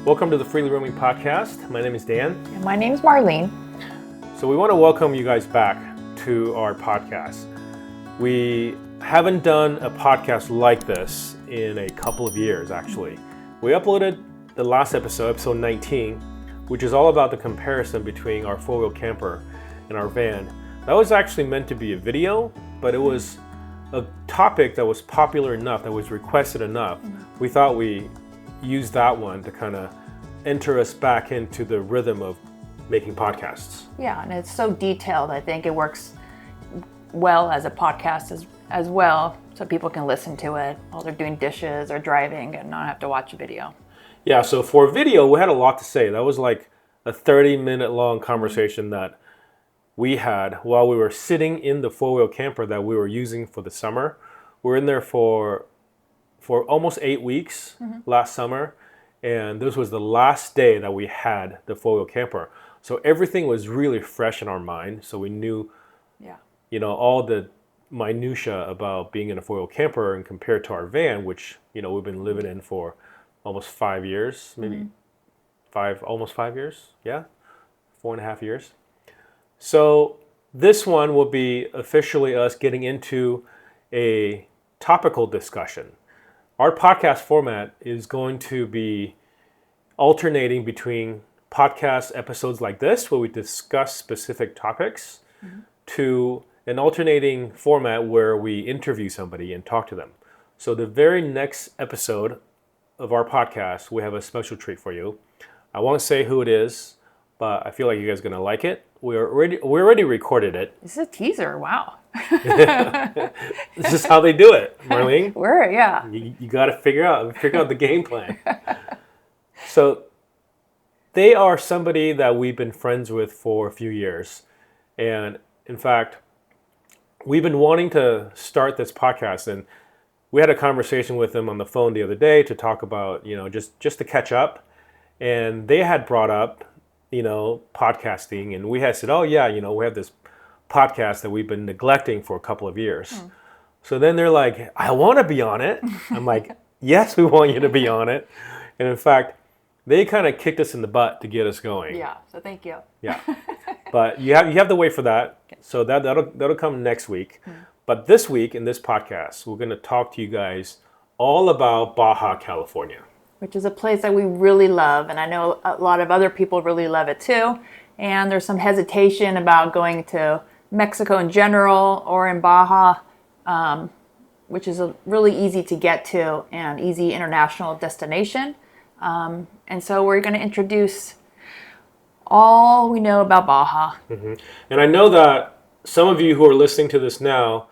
Welcome to the Freely Roaming Podcast. My name is Dan. And my name's Marlene. So we want to welcome you guys back to our podcast. We haven't done a podcast like this in a couple of years, actually. We uploaded the last episode 19, which is all about the comparison between our four-wheel camper and our van. That was actually meant to be a video, but it was a topic that was popular enough, that was requested enough. We thought we used that one to kind of enter us back into the rhythm of making podcasts. Yeah, and it's so detailed. I think it works well as a podcast as well, so people can listen to it while they're doing dishes or driving and not have to watch a video. Yeah, so for video, we had a lot to say. That was like a 30-minute long conversation that we had while we were sitting in the four-wheel camper that we were using for the summer. We were in there for almost 8 weeks last summer, and this was the last day that we had the four-wheel camper. So everything was really fresh in our mind. So we knew, all the minutia about being in a four-wheel camper and compared to our van, which, we've been living in for almost 5 years, maybe almost 5 years. Yeah, 4.5 years. So this one will be officially us getting into a topical discussion. Our podcast format is going to be alternating between podcast episodes like this, where we discuss specific topics, to an alternating format where we interview somebody and talk to them. So the very next episode of our podcast, we have a special treat for you. I won't say who it is, but I feel like you guys are going to like it. We already recorded it. This is a teaser. Wow. This is how they do it, Marlene. You got to figure out the game plan. So they are somebody that we've been friends with for a few years. And in fact, we've been wanting to start this podcast, and we had a conversation with them on the phone the other day to talk about, just to catch up. And they had brought up, podcasting, and we had said, oh yeah, we have this podcast that we've been neglecting for a couple of years. So then they're like, I want to be on it. I'm like, yes, we want you to be on it. And in fact, they kind of kicked us in the butt to get us going. Yeah, so thank you. Yeah, but you have to wait for that. Okay. So that'll come next week. But this week in this podcast, we're going to talk to you guys all about Baja, California, which is a place that we really love, and I know a lot of other people really love it too. And there's some hesitation about going to Mexico in general or in Baja, which is really easy to get to and easy international destination. And so we're going to introduce all we know about Baja. And I know that some of you who are listening to this now,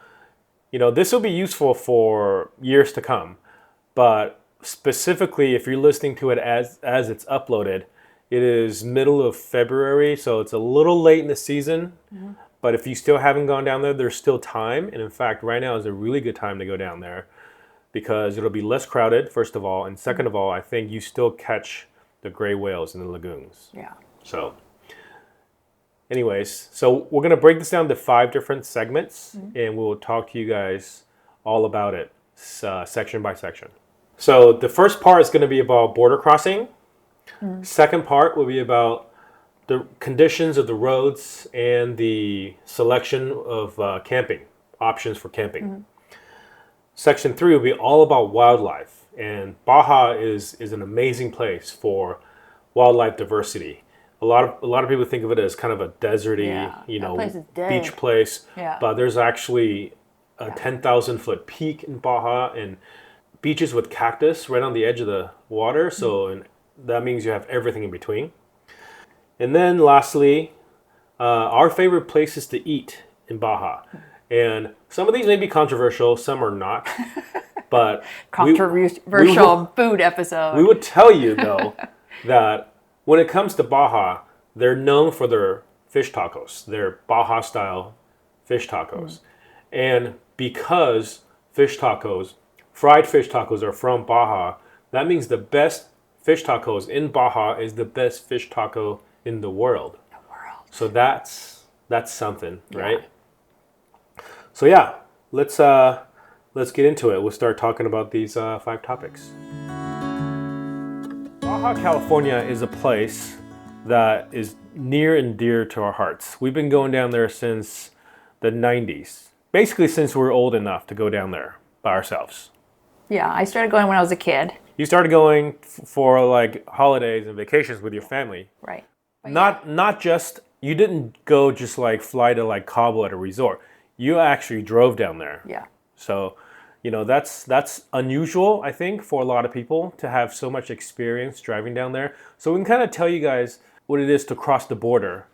this will be useful for years to come. But specifically, if you're listening to it as it's uploaded, it is middle of February, so it's a little late in the season. But if you still haven't gone down there, there's still time. And in fact, right now is a really good time to go down there, because it'll be less crowded, first of all. And second of all, I think you still catch the gray whales in the lagoons. Yeah. So anyways, so we're going to break this down to 5 different segments, and we'll talk to you guys all about it section by section. So the first part is going to be about border crossing. Second part will be about the conditions of the roads and the selection of camping, options for camping. Section 3 will be all about wildlife. And Baja is an amazing place for wildlife diversity. A lot of people think of it as kind of a deserty, beach place. Yeah. But there's actually a 10,000-foot peak in Baja and beaches with cactus right on the edge of the water. So and that means you have everything in between. And then lastly, our favorite places to eat in Baja. And some of these may be controversial, some are not. But controversial food episode. We would tell you, though, that when it comes to Baja, they're known for their fish tacos. They're Baja-style fish tacos. And because fried fish tacos are from Baja, that means the best fish tacos in Baja is the best fish taco in the world. So that's something, right? So yeah, let's get into it. We'll start talking about these 5 topics. Baja California is a place that is near and dear to our hearts. We've been going down there since the 90s. Basically since we were old enough to go down there by ourselves. Yeah, I started going when I was a kid. You started going for like holidays and vacations with your family. Right. But Not just, you didn't go just like fly to like Cabo at a resort. You actually drove down there. yeah. So, that's unusual, I think, for a lot of people to have so much experience driving down there. So we can kind of tell you guys what it is to cross the border.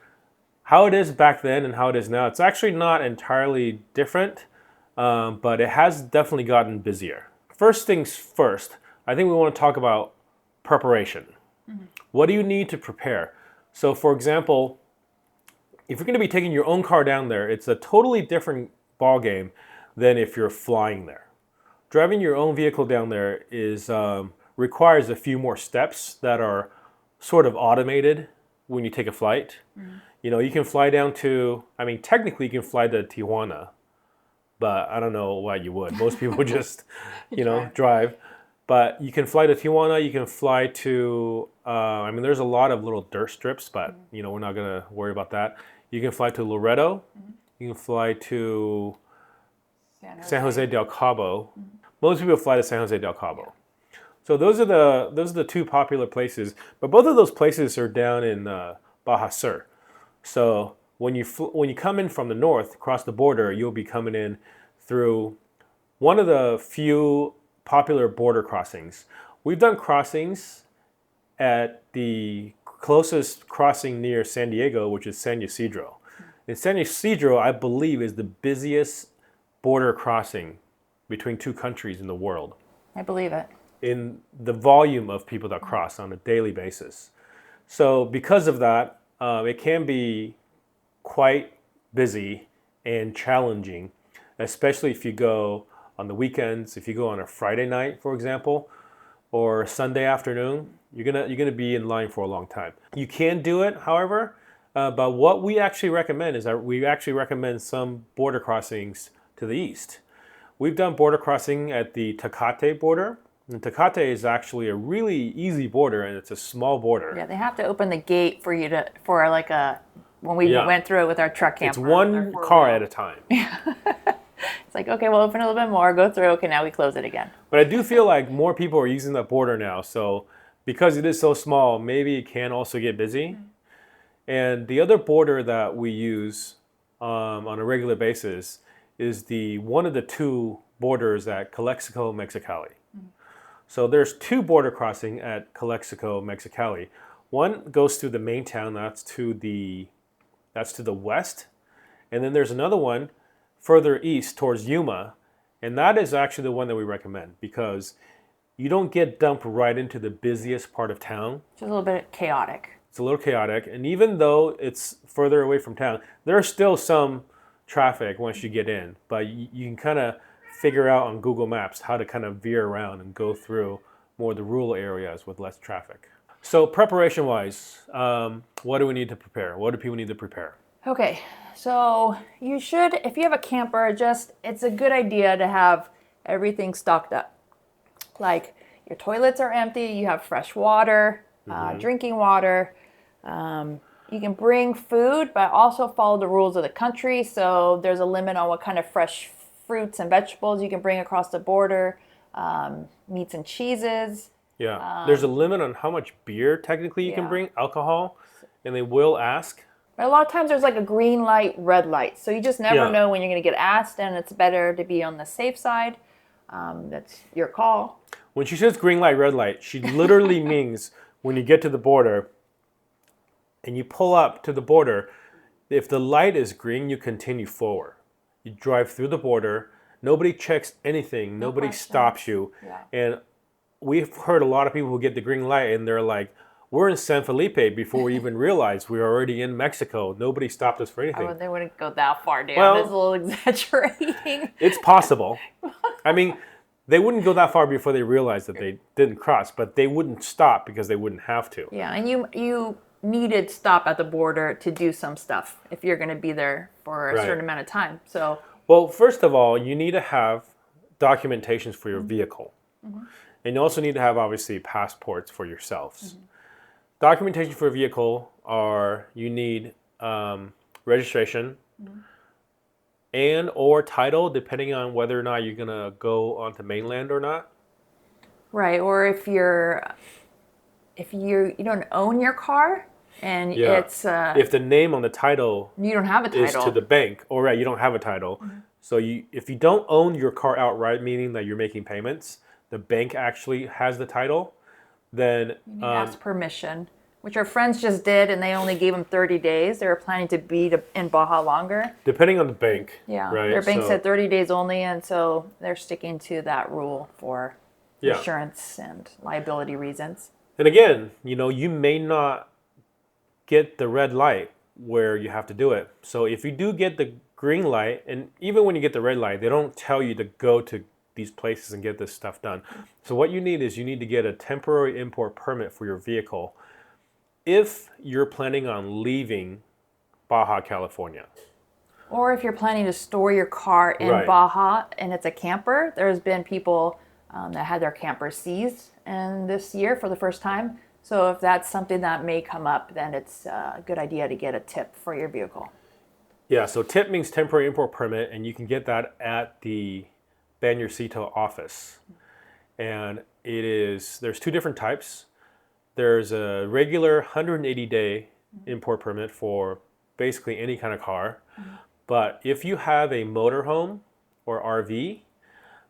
How it is back then and how it is now. It's actually not entirely different, but it has definitely gotten busier. First things first, I think we want to talk about preparation. What do you need to prepare? So for example, if you're going to be taking your own car down there, it's a totally different ball game than if you're flying there. Driving your own vehicle down there is requires a few more steps that are sort of automated when you take a flight. You can fly down to, technically you can fly to Tijuana, but I don't know why you would. Most people just, drive. But you can fly to Tijuana, you can fly to, there's a lot of little dirt strips, but, we're not going to worry about that. You can fly to Loreto, you can fly to San Jose del Cabo. Most people fly to San Jose del Cabo. So those are the two popular places, but both of those places are down in Baja Sur. So when you come in from the north, across the border, you'll be coming in through one of the few popular border crossings. We've done crossings at the closest crossing near San Diego, which is San Ysidro. And San Ysidro, I believe, is the busiest border crossing between two countries in the world. I believe it. In the volume of people that cross on a daily basis. So because of that, it can be quite busy and challenging, especially if you go on the weekends. If you go on a Friday night, for example, or Sunday afternoon, you're gonna be in line for a long time. You can do it, however, but what we actually recommend is that we actually recommend some border crossings to the east. We've done border crossing at the Tecate border. And Tecate is actually a really easy border, and it's a small border. Yeah, they have to open the gate for you when we went through it with our truck camper. It's one car at a time. It's like, okay, we'll open a little bit more, go through, okay, now we close it again. But I do feel like more people are using that border now, so because it is so small, maybe it can also get busy. And the other border that we use on a regular basis is one of the two borders at Calexico, Mexicali. So there's two border crossing at Calexico, Mexicali. One goes through the main town, that's to the west. And then there's another one further east towards Yuma. And that is actually the one that we recommend because you don't get dumped right into the busiest part of town. It's a little bit chaotic. It's a little chaotic. And even though it's further away from town, there's still some traffic once you get in. But you can kind of figure out on Google Maps how to kind of veer around and go through more of the rural areas with less traffic. So preparation-wise, what do we need to prepare? What do people need to prepare? Okay, so you should, if you have a camper, it's a good idea to have everything stocked up. Like your toilets are empty, you have fresh water, drinking water. You can bring food, but also follow the rules of the country. So there's a limit on what kind of fresh fruits and vegetables you can bring across the border, meats and cheeses. Yeah, there's a limit on how much beer technically you can bring, alcohol, and they will ask. But a lot of times there's like a green light, red light. So you just never know when you're going to get asked, and it's better to be on the safe side. That's your call. When she says green light, red light, she literally means when you get to the border and you pull up to the border, if the light is green, you continue forward. You drive through the border. Nobody checks anything. Nobody stops you. Yeah. And we've heard a lot of people who get the green light and they're like, we're in San Felipe before we even realized we were already in Mexico. Nobody stopped us for anything. They wouldn't go that far down. Well, it's a little exaggerating. It's possible. They wouldn't go that far before they realized that they didn't cross, but they wouldn't stop because they wouldn't have to. Yeah, and you needed stop at the border to do some stuff if you're going to be there for a certain amount of time. So, well, first of all, you need to have documentations for your vehicle. And you also need to have, obviously, passports for yourselves. Documentation for a vehicle are you need registration and or title, depending on whether or not you're going to go onto mainland or not. Right. Or if you don't own your car and Yeah. it's If the name on the title you don't have a is to title. the bank, or right, you don't have a title. So if you don't own your car outright, meaning that you're making payments, the bank actually has the title, then You need to ask permission, which our friends just did, and they only gave them 30 days. They were planning to be in Baja longer. depending on the bank, Yeah, right? their bank So, said 30 days only, and so they're sticking to that rule for yeah. insurance and liability reasons. And again, you may not get the red light where you have to do it. So if you do get the green light, and even when you get the red light, they don't tell you to go to these places and get this stuff done. So what you need to get a temporary import permit for your vehicle if you're planning on leaving Baja California. Or if you're planning to store your car in Right. Baja and it's a camper, there's been people that had their campers seized in this year for the first time. So if that's something that may come up, then it's a good idea to get a tip for your vehicle. Yeah, so TIP means temporary import permit, and you can get that at the Bañercito office. And there's two different types. There's a regular 180-day import permit for basically any kind of car. But if you have a motorhome or RV,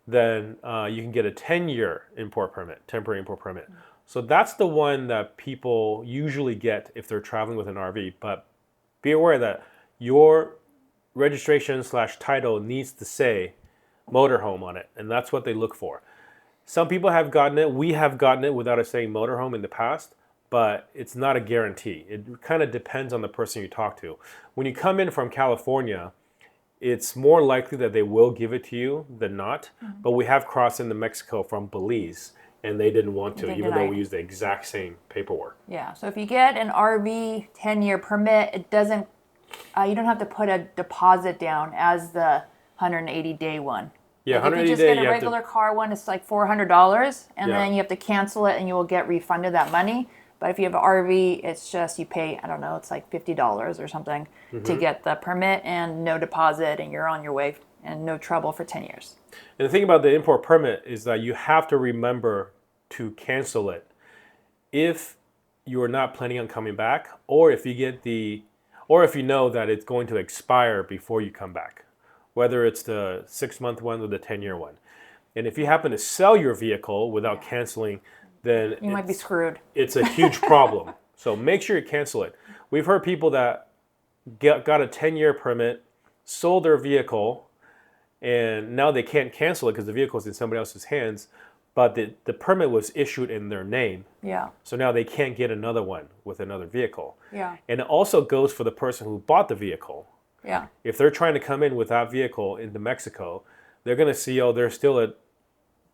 then you can get a 10-year import permit, temporary import permit. So that's the one that people usually get if they're traveling with an RV. But be aware that your registration/title needs to say motorhome on it, and that's what they look for. Some people have gotten it. We have gotten it without it saying motorhome in the past, but it's not a guarantee. It kind of depends on the person you talk to. When you come in from California, it's more likely that they will give it to you than not. But we have crossed into Mexico from Belize, and they didn't want to, They even though we denied. used the exact same paperwork. Yeah, so if you get an RV 10-year permit, it doesn't, you don't have to put a deposit down as the 180-day one. Yeah, Like if you 180 just day, get you a have regular car one, it's like $400, and Yeah. then you have to cancel it and you will get refunded that money. But if you have an RV, it's just you pay, I don't know, it's like $50 or something to get the permit and no deposit, and you're on your way and no trouble for 10 years. And the thing about the import permit is that you have to remember to cancel it if you are not planning on coming back, or if you know that it's going to expire before you come back, whether it's the 6-month one or the 10-year one. And if you happen to sell your vehicle without canceling, then You might be screwed. it's a huge problem. So make sure you cancel it. We've heard people that got a 10-year permit, sold their vehicle, and now they can't cancel it because the vehicle is in somebody else's hands, but the permit was issued in their name. Yeah, So now they can't get another one with another vehicle. yeah, And it also goes for the person who bought the vehicle. yeah. If they're trying to come in with that vehicle into Mexico, they're going to see, oh, there's still a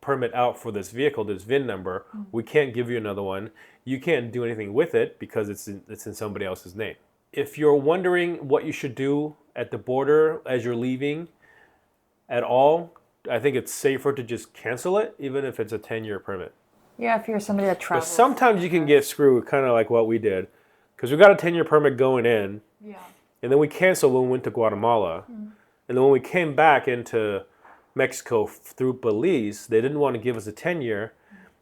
permit out for this vehicle, this VIN number. We can't give you another one. You can't do anything with it because it's in somebody else's name. If you're wondering what you should do at the border as you're leaving at all, I think it's safer to just cancel it, even if it's a 10-year permit. Yeah, if you're somebody that But travels. sometimes you can get screwed, kind of like what we did, because we got a 10-year permit going in, Yeah. and then we canceled when we went to Guatemala. And then when we came back into Mexico through Belize, they didn't want to give us a 10-year.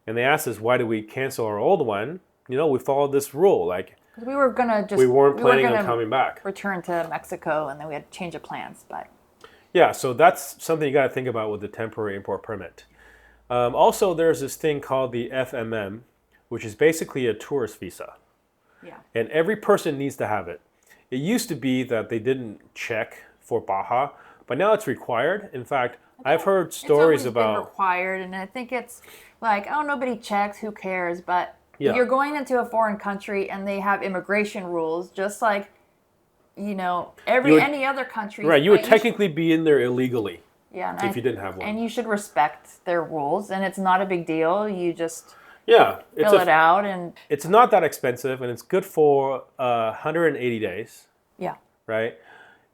And they asked us, why did we cancel our old one? We followed this rule. Like, 'Cause we were gonna just. we weren't planning on gonna coming back. Return to Mexico, and then we had to change of plans. But Yeah, so that's something you got to think about with the temporary import permit. Also, there's this thing called the FMM, which is basically a tourist visa. yeah, And every person needs to have it. It used to be that they didn't check for Baja, but now it's required. In fact, I've heard stories it's always been about required, and I think it's like, oh, nobody checks, who cares? But Yeah. you're going into a foreign country, and they have immigration rules, just like any other country. right. You would But technically be in there illegally yeah, and if you didn't have one. And you should respect their rules, and it's not a big deal. You just Yeah, it's fill it out, and it's not that expensive, and it's good for 180 days, yeah, right?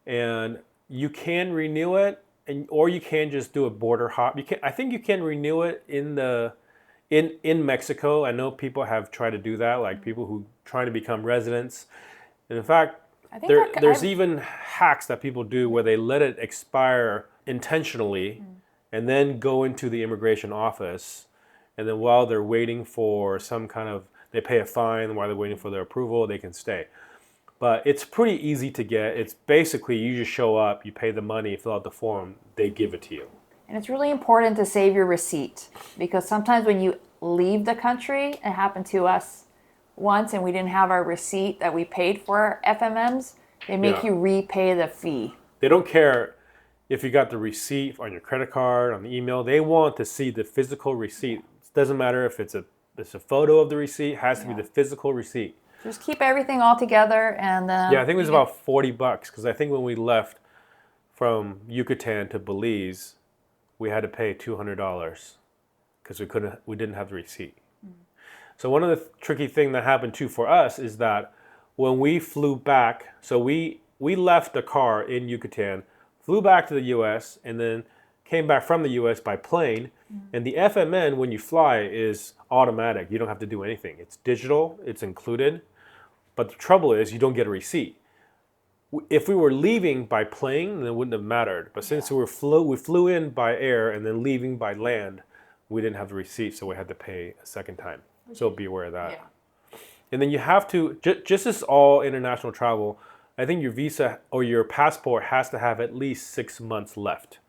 And you can renew it, or you can just do a border hop. I think you can renew it in in Mexico, I know people have tried to do that, like people who try to become residents. And in fact, I think there's even hacks that people do where they let it expire intentionally and then go into the immigration office. And then while they're waiting for some kind of, they pay a fine while they're waiting for their approval, they can stay. But it's pretty easy to get. It's basically you just show up, you pay the money, fill out the form, they give it to you. And it's really important to save your receipt, because sometimes when you leave the country, it happened to us once and we didn't have our receipt that we paid for our FMMs, they make you repay the fee. They don't care if you got the receipt on your credit card, on the email. They want to see the physical receipt. It doesn't matter if it's a photo of the receipt, it has to be the physical receipt. Just keep everything all together and yeah, I think it was about $40 because I think when we left from Yucatan to Belize, we had to pay $200 because we didn't have the receipt. So one of the tricky thing that happened too for us is that when we flew back, so we left the car in Yucatan, flew back to the U.S. and then came back from the U.S. by plane. And the FMN, when you fly, is automatic. You don't have to do anything. It's digital. It's included. But the trouble is you don't get a receipt. If we were leaving by plane, then it wouldn't have mattered. But since we flew in by air and then leaving by land, we didn't have the receipt, so we had to pay a second time. So be aware of that. Yeah. And then you have to, just as all international travel, I think your visa or your passport has to have at least 6 months left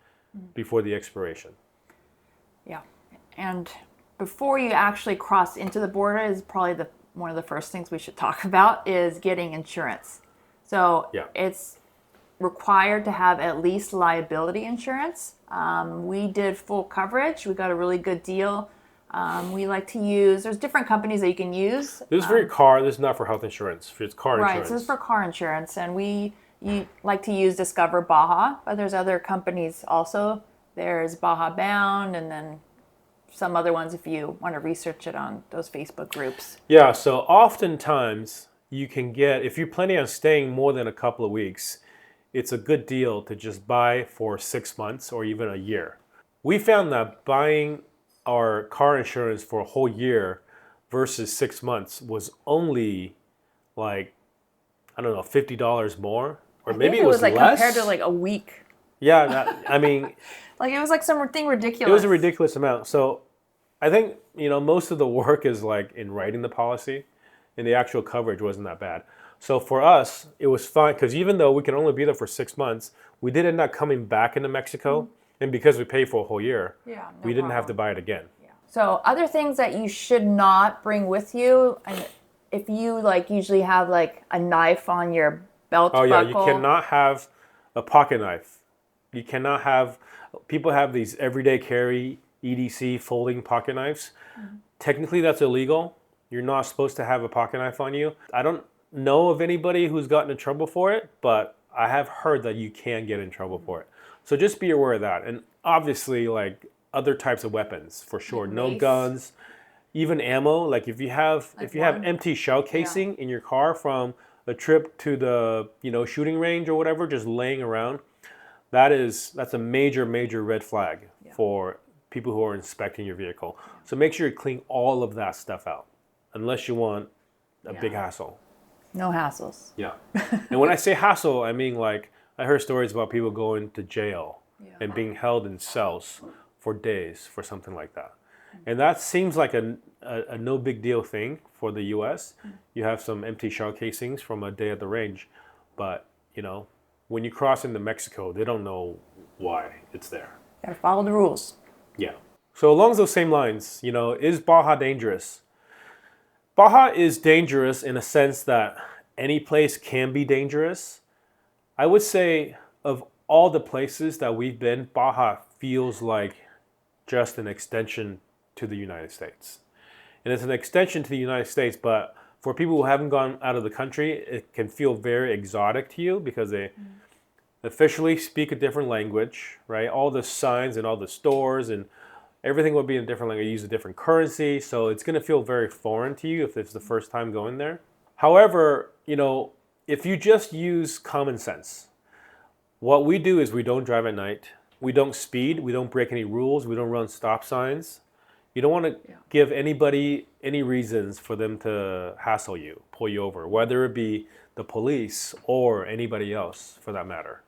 before the expiration. Yeah. And before you actually cross into the border is probably one of the first things we should talk about is getting insurance. So it's required to have at least liability insurance. We did full coverage. We got a really good deal. We like to use, there's different companies that you can use. This is for your car. This is not for health insurance. It's car insurance. Right, so this is for car insurance. And you like to use Discover Baja, but there's other companies also. There's Baja Bound and then some other ones if you want to research it on those Facebook groups. Yeah, so oftentimes you can get, if you're planning on staying more than a couple of weeks, it's a good deal to just buy for 6 months or even a year. We found that buying our car insurance for a whole year versus 6 months was only like, I don't know, $50 more, or maybe it was like less compared to like a week. Yeah, I mean, like it was like something ridiculous. It was a ridiculous amount. So I think most of the work is like in writing the policy, and the actual coverage wasn't that bad. So for us, it was fine because even though we can only be there for 6 months, we did end up coming back into Mexico. And because we paid for a whole year, we didn't have to buy it again. Yeah. So other things that you should not bring with you, and if you like usually have like a knife on your belt buckle. Oh yeah, you cannot have a pocket knife. You cannot have, people have these everyday carry EDC folding pocket knives. Technically that's illegal. You're not supposed to have a pocket knife on you. I don't know of anybody who's gotten in trouble for it, but I have heard that you can get in trouble for it. So just be aware of that. And obviously, like other types of weapons, for sure. Like no mace. guns, even ammo. Like if you have empty shell casing in your car from a trip to the shooting range or whatever, just laying around, that's a major red flag for people who are inspecting your vehicle. So make sure you clean all of that stuff out, unless you want a big hassle. No hassles. Yeah. And when I say hassle, I mean like I heard stories about people going to jail and being held in cells for days for something like that. And that seems like a no big deal thing for the US. You have some empty shell casings from a day at the range, but when you cross into Mexico, they don't know why it's there. Gotta follow the rules. Yeah. So along those same lines, is Baja dangerous? Baja is dangerous in a sense that any place can be dangerous. I would say of all the places that we've been, Baja feels like just an extension to the United States. And it's an extension to the United States, but for people who haven't gone out of the country, it can feel very exotic to you because they officially speak a different language, right? All the signs and all the stores and everything would be in a different language, use a different currency. So it's going to feel very foreign to you if it's the first time going there. However, if you just use common sense, what we do is we don't drive at night. We don't speed. We don't break any rules. We don't run stop signs. You don't want to give anybody any reasons for them to hassle you, pull you over, whether it be the police or anybody else for that matter.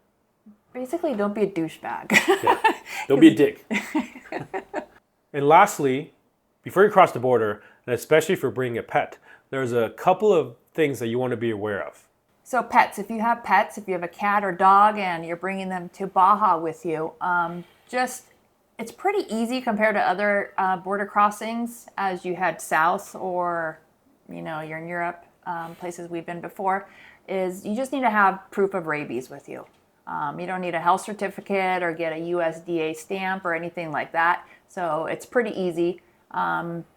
Basically, don't be a douchebag. Yeah. Don't be a dick. And lastly, before you cross the border, and especially if you're bringing a pet, there's a couple of things that you want to be aware of. So pets, if you have pets, if you have a cat or dog and you're bringing them to Baja with you, it's pretty easy compared to other border crossings as you head south or, you're in Europe, places we've been before, is you just need to have proof of rabies with you. You don't need a health certificate or get a USDA stamp or anything like that. So it's pretty easy.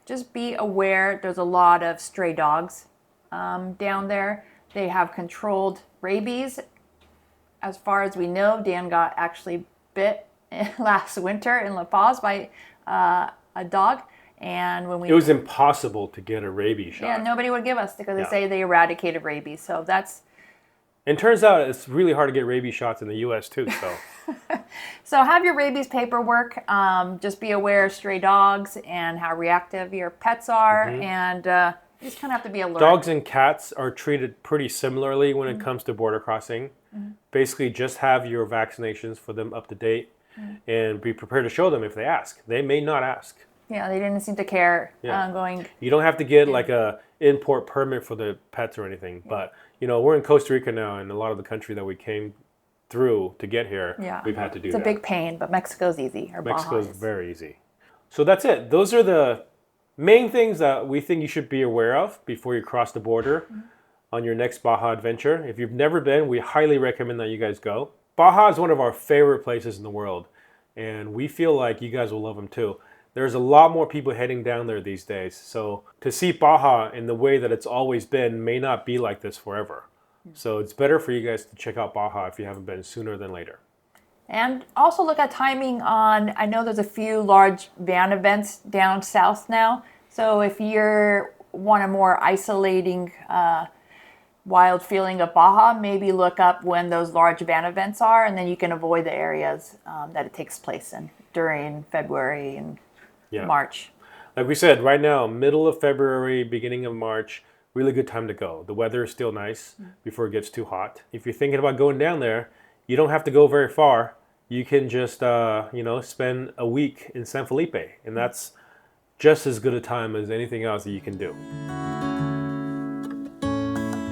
Just be aware there's a lot of stray dogs down there. They have controlled rabies. As far as we know, Dan got actually bit last winter in La Paz by a dog. And when it was impossible to get a rabies shot. Yeah, nobody would give us because they say they eradicated rabies. So that's... And turns out it's really hard to get rabies shots in the U.S. too. So have your rabies paperwork. Just be aware of stray dogs and how reactive your pets are. And you just kind of have to be alert. Dogs and cats are treated pretty similarly when it comes to border crossing. Basically, just have your vaccinations for them up to date and be prepared to show them if they ask. They may not ask. Yeah, they didn't seem to care You don't have to get like a import permit for the pets or anything. But, we're in Costa Rica now, and a lot of the country that we came through to get here, we've had to do that. It's a big pain, but Mexico's easy. Mexico's very easy. So that's it. Those are the main things that we think you should be aware of before you cross the border on your next Baja adventure. If you've never been, we highly recommend that you guys go. Baja is one of our favorite places in the world, and we feel like you guys will love them too. There's a lot more people heading down there these days, so to see Baja in the way that it's always been may not be like this forever. So it's better for you guys to check out Baja if you haven't been sooner than later. And also look at timing on, I know there's a few large van events down south now. So if you want a more isolating, wild feeling of Baja, maybe look up when those large van events are, and then you can avoid the areas that it takes place in during February and March. Like we said, right now, middle of February, beginning of March, really good time to go. The weather is still nice before it gets too hot. If you're thinking about going down there, you don't have to go very far. You can just, spend a week in San Felipe, and that's just as good a time as anything else that you can do.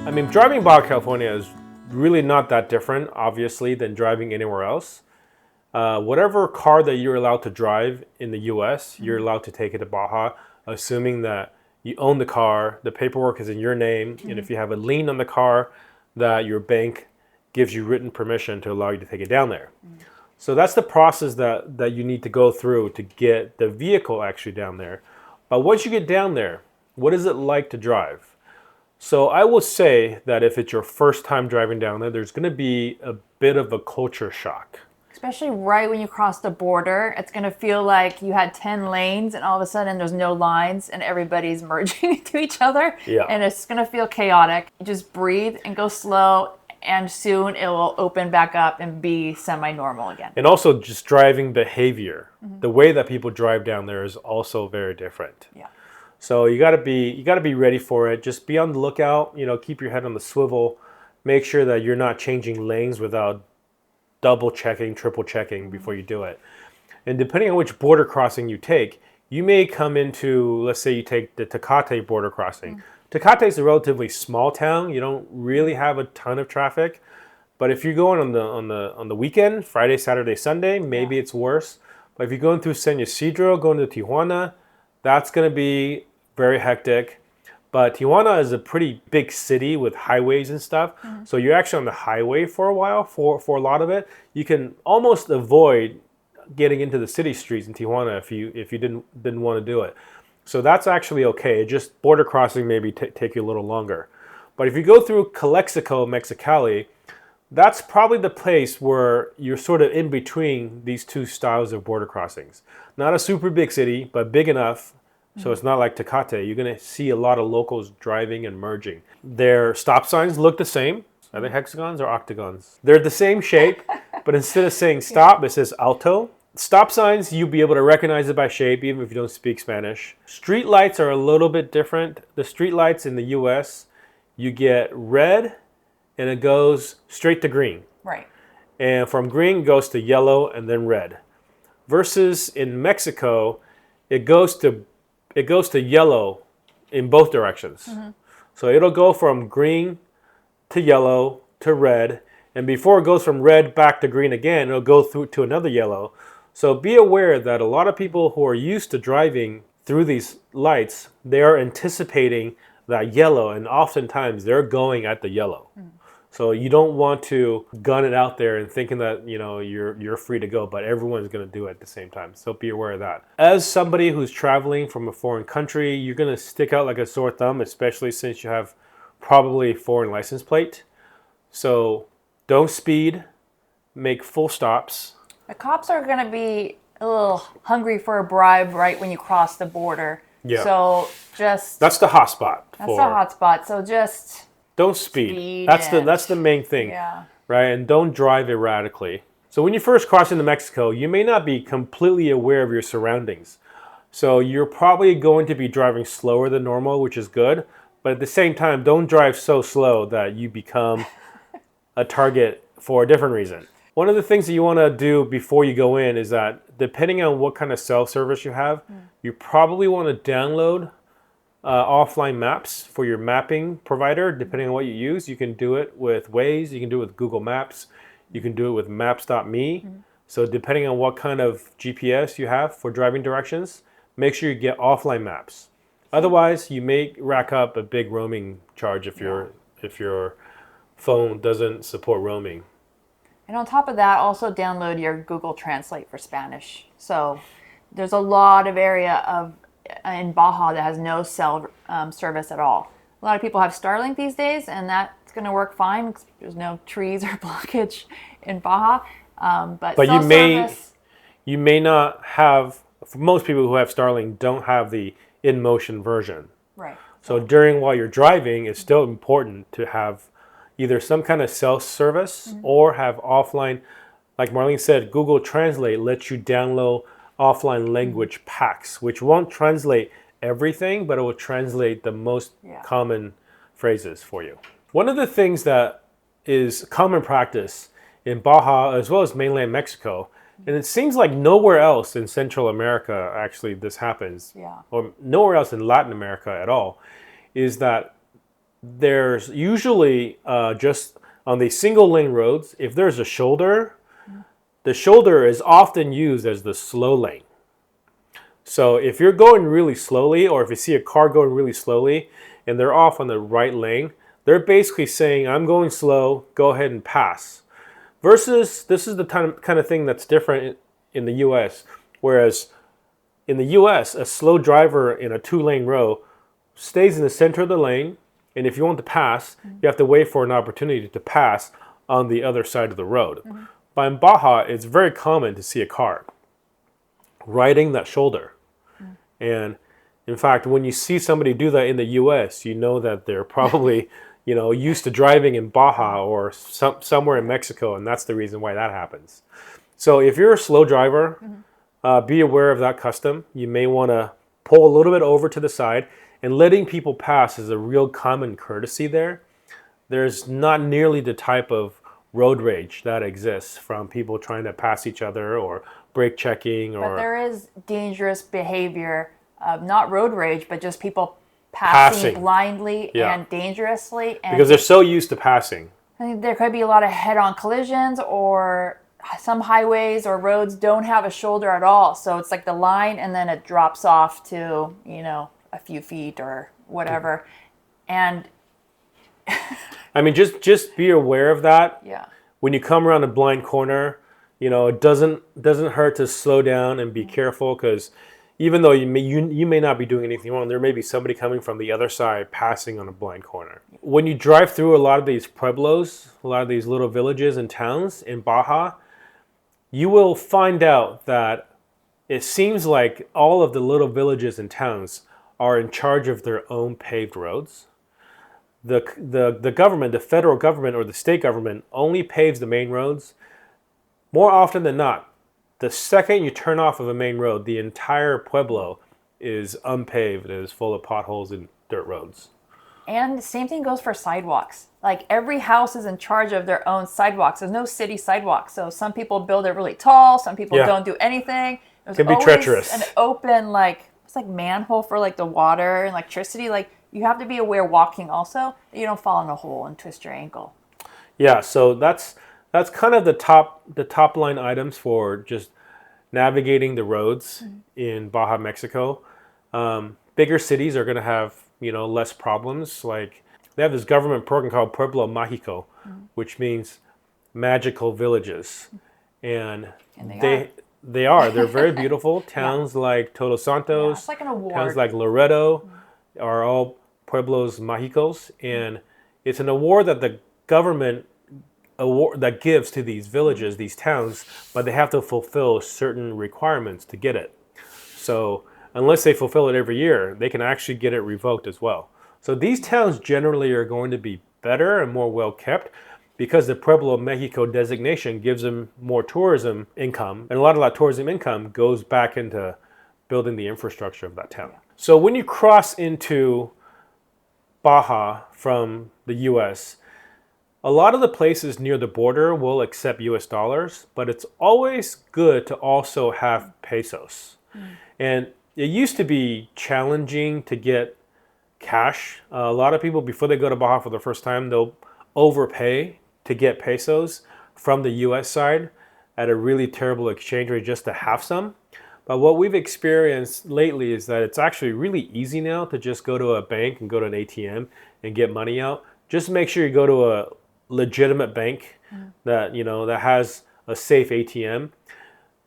I mean, driving Baja California is really not that different, obviously, than driving anywhere else. Whatever car that you're allowed to drive in the U.S., you're allowed to take it to Baja, assuming that you own the car, the paperwork is in your name, and if you have a lien on the car, that your bank gives you written permission to allow you to take it down there. So that's the process that you need to go through to get the vehicle actually down there. But once you get down there, what is it like to drive? So I will say that if it's your first time driving down there, there's going to be a bit of a culture shock. Especially right when you cross the border, it's going to feel like you had 10 lanes and all of a sudden there's no lines and everybody's merging into each other. Yeah. And it's going to feel chaotic. Just breathe and go slow, and soon it will open back up and be semi-normal again. And also just driving behavior. The way that people drive down there is also very different. Yeah. So you got to be ready for it. Just be on the lookout, keep your head on the swivel. Make sure that you're not changing lanes without double checking, triple checking before you do it. And depending on which border crossing you take, you may come into, let's say you take the Tecate border crossing. Tecate is a relatively small town. You don't really have a ton of traffic. But if you're going on the weekend, Friday, Saturday, Sunday, maybe it's worse. But if you're going through San Ysidro, going to Tijuana, that's going to be very hectic. But Tijuana is a pretty big city with highways and stuff. So you're actually on the highway for a while, for a lot of it. You can almost avoid getting into the city streets in Tijuana if you didn't want to do it. So that's actually okay. Just border crossing maybe take you a little longer. But if you go through Calexico, Mexicali, that's probably the place where you're sort of in between these two styles of border crossings. Not a super big city, but big enough. So it's not like Tecate. You're going to see a lot of locals driving and merging. Their stop signs look the same. Are they hexagons or octagons? They're the same shape, but instead of saying stop, it says alto. Stop signs, you'll be able to recognize it by shape, even if you don't speak Spanish. Street lights are a little bit different. The street lights in the US, you get red and it goes straight to green. Right. And from green goes to yellow and then red. Versus in Mexico, it goes to yellow in both directions. So it'll go from green to yellow to red, and before it goes from red back to green again, it'll go through to another yellow. So be aware that a lot of people who are used to driving through these lights, they are anticipating that yellow, and oftentimes they're going at the yellow. So you don't want to gun it out there and thinking that you're free to go, but everyone's going to do it at the same time. So be aware of that. As somebody who's traveling from a foreign country, you're going to stick out like a sore thumb, especially since you have probably a foreign license plate. So don't speed, make full stops. The cops are going to be a little hungry for a bribe right when you cross the border. Yeah. So that's the hot spot. That's the hot spot. So just don't speed. That's the main thing. Yeah. Right? And don't drive erratically. So when you first cross into Mexico, you may not be completely aware of your surroundings. So you're probably going to be driving slower than normal, which is good. But at the same time, don't drive so slow that you become a target for a different reason. One of the things that you want to do before you go in is that depending on what kind of self-service you have, you probably want to download offline maps for your mapping provider. Depending on what you use, you can do it with Waze, you can do it with Google Maps, you can do it with Maps.me. So depending on what kind of GPS you have for driving directions, make sure you get offline maps. Otherwise, you may rack up a big roaming charge if your phone doesn't support roaming. And on top of that, also download your Google Translate for Spanish. So there's a lot of area in Baja that has no cell service at all. A lot of people have Starlink these days, and that's going to work fine because there's no trees or blockage in Baja. But you may not have. For most people who have Starlink, don't have the in-motion version. Right. So while you're driving, it's still important to have either some kind of cell service or have offline. Like Marlene said, Google Translate lets you download offline language packs, which won't translate everything, but it will translate the most common phrases for you. One of the things that is common practice in Baja as well as mainland Mexico, and it seems like nowhere else in Central America actually this happens, or nowhere else in Latin America at all, is that there's usually just on the single lane roads, if there's a shoulder, the shoulder is often used as the slow lane. So if you're going really slowly, or if you see a car going really slowly and they're off on the right lane, they're basically saying, I'm going slow, go ahead and pass. Versus, this is the kind of thing that's different in the US. Whereas in the US, a slow driver in a 2-lane row stays in the center of the lane, and if you want to pass, you have to wait for an opportunity to pass on the other side of the road. But in Baja, it's very common to see a car riding that shoulder. And in fact, when you see somebody do that in the US, you know that they're probably used to driving in Baja or somewhere in Mexico, and that's the reason why that happens. So if you're a slow driver, be aware of that custom. You may want to pull a little bit over to the side, and letting people pass is a real common courtesy there. There's not nearly the type of road rage that exists from people trying to pass each other or brake checking. But there is dangerous behavior, not road rage, but just people passing blindly and dangerously. And because they're so used to passing. I think there could be a lot of head-on collisions, or some highways or roads don't have a shoulder at all. So it's like the line and then it drops off to, a few feet or whatever. And I mean, just be aware of that. Yeah. When you come around a blind corner, it doesn't hurt to slow down and be careful, because even though you may not be doing anything wrong, there may be somebody coming from the other side passing on a blind corner. When you drive through a lot of these pueblos, a lot of these little villages and towns in Baja, you will find out that it seems like all of the little villages and towns are in charge of their own paved roads. The government, the federal government or the state government, only paves the main roads. More often than not, the second you turn off of a main road, the entire pueblo is unpaved and is full of potholes and dirt roads. And the same thing goes for sidewalks. Like every house is in charge of their own sidewalks. There's no city sidewalks. So some people build it really tall. Some people don't do anything. There's Can be always treacherous. an open, like, it's like manhole for like the water and electricity. Like you have to be aware walking also that you don't fall in a hole and twist your ankle. Yeah, so that's kind of the top line items for just navigating the roads in Baja, Mexico. Bigger cities are going to have less problems. Like they have this government program called Pueblo Mágico, which means magical villages, and they're very beautiful. Towns like Todos Santos, it's like an award. towns like Loreto are all Pueblos Mágicos, and it's an award that the government that gives to these villages, these towns, but they have to fulfill certain requirements to get it. So unless they fulfill it every year, they can actually get it revoked as well. So these towns generally are going to be better and more well kept because the Pueblo Mexico designation gives them more tourism income, and a lot of that tourism income goes back into building the infrastructure of that town. So when you cross into Baja from the US, a lot of the places near the border will accept US dollars, but it's always good to also have pesos. And it used to be challenging to get cash. A lot of people, before they go to Baja for the first time, they'll overpay to get pesos from the US side at a really terrible exchange rate just to have some. But what we've experienced lately is that it's actually really easy now to just go to a bank and go to an ATM and get money out. Just make sure you go to a legitimate bank that that has a safe ATM.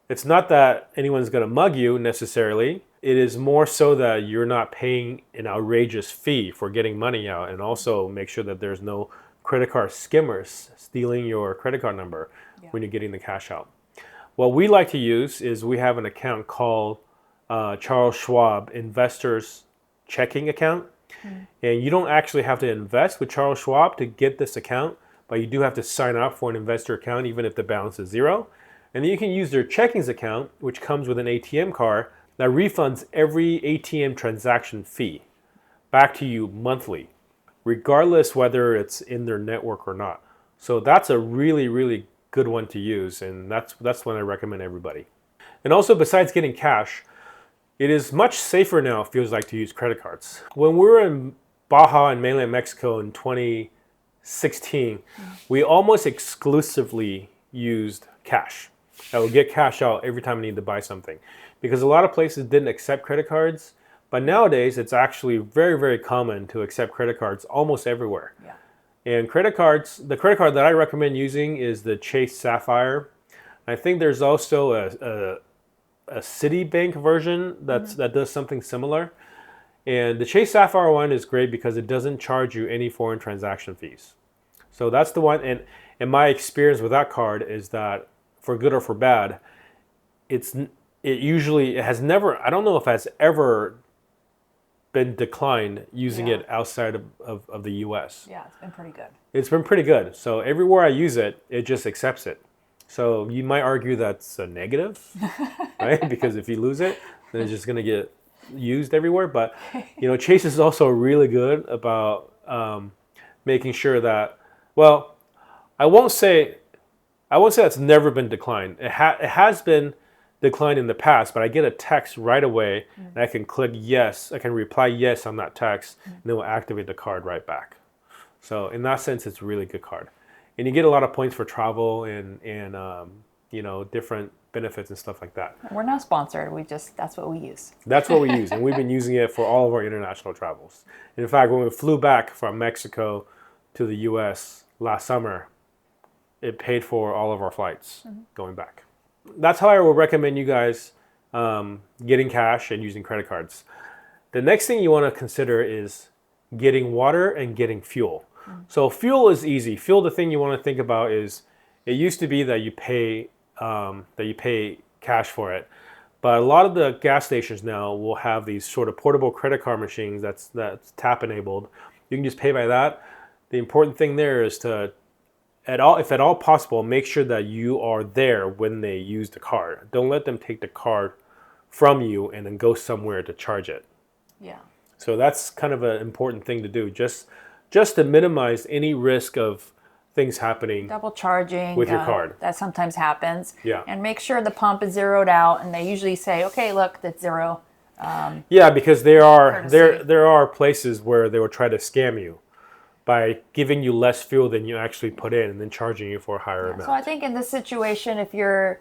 It's not that anyone's going to mug you necessarily. It is more so that you're not paying an outrageous fee for getting money out, and also make sure that there's no credit card skimmers stealing your credit card number when you're getting the cash out. What we like to use is we have an account called Charles Schwab Investors Checking Account. And you don't actually have to invest with Charles Schwab to get this account, but you do have to sign up for an investor account even if the balance is zero. And then you can use their checkings account, which comes with an ATM card that refunds every ATM transaction fee back to you monthly, regardless whether it's in their network or not. So that's a really, really good one to use, and that's one I recommend everybody. And also, besides getting cash, it is much safer now, it feels like, to use credit cards. When we were in Baja and mainland Mexico in 2016, we almost exclusively used cash. I would get cash out every time I needed to buy something, because a lot of places didn't accept credit cards. But nowadays, it's actually very, very common to accept credit cards almost everywhere. Yeah. And credit cards, the credit card that I recommend using is the Chase Sapphire. I think there's also a Citibank version that does something similar. And the Chase Sapphire one is great because it doesn't charge you any foreign transaction fees. So that's the one. And my experience with that card is that, for good or for bad, it has never, I don't know if it has ever been declined using it outside of the US. Yeah, it's been pretty good. It's been pretty good. So everywhere I use it, it just accepts it. So you might argue that's a negative, right? Because if you lose it, then it's just going to get used everywhere. But Chase is also really good about making sure that, well, I won't say it's never been declined. It has been declined in the past, but I get a text right away, and I can click yes. I can reply yes on that text, and it will activate the card right back. So in that sense, it's a really good card. And you get a lot of points for travel and different benefits and stuff like that. We're not sponsored. That's what we use. That's what we use, and we've been using it for all of our international travels. And in fact, when we flew back from Mexico to the U.S. last summer, it paid for all of our flights going back. That's how I would recommend you guys getting cash and using credit cards. The next thing you want to consider is getting water and getting fuel. So fuel is easy. Fuel, the thing you want to think about is, it used to be that you pay cash for it, but a lot of the gas stations now will have these sort of portable credit card machines that's tap enabled. You can just pay by that. The important thing there is to if at all possible, make sure that you are there when they use the card. Don't let them take the card from you and then go somewhere to charge it. Yeah. So that's kind of an important thing to do, just to minimize any risk of things happening Double charging with your card. That sometimes happens. Yeah. And make sure the pump is zeroed out, and they usually say, okay, look, that's zero. Yeah, because there Courtesy. are places where they will try to scam you by giving you less fuel than you actually put in and then charging you for a higher amount. So I think in this situation, if you're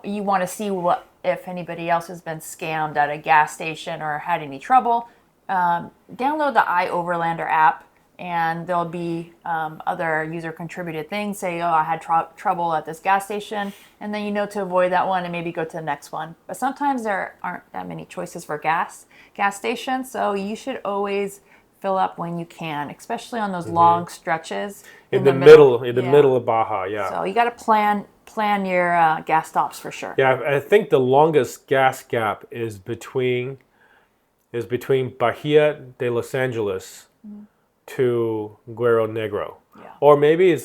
you want to see what if anybody else has been scammed at a gas station or had any trouble, download the iOverlander app, and there'll be other user contributed things. Say, oh, I had trouble at this gas station, and then you know to avoid that one and maybe go to the next one. But sometimes there aren't that many choices for gas stations, so you should always fill up when you can, especially on those long stretches in the middle of Baja. Yeah. So you got to plan your gas stops for sure. Yeah, I think the longest gas gap is between Bahia de Los Angeles to Guerrero Negro. Yeah. Or maybe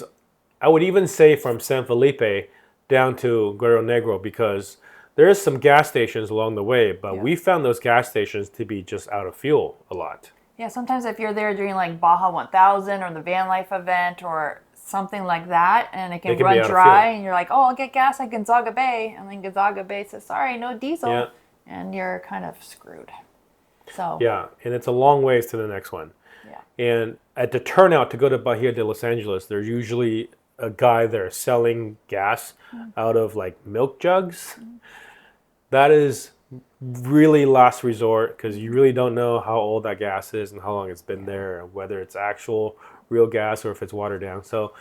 I would even say from San Felipe down to Guerrero Negro, because there is some gas stations along the way, but we found those gas stations to be just out of fuel a lot. Yeah, sometimes if you're there during like Baja 1000 or the van life event or something like that, and it can run dry, and you're like, oh, I'll get gas at Gonzaga Bay, and then Gonzaga Bay says, sorry, no diesel, and you're kind of screwed. So yeah, and it's a long ways to the next one. Yeah. And at the turnout to go to Bahia de Los Angeles, there's usually a guy there selling gas out of like milk jugs. That is really last resort, because you really don't know how old that gas is and how long it's been there, and whether it's actual real gas or if it's watered down. So,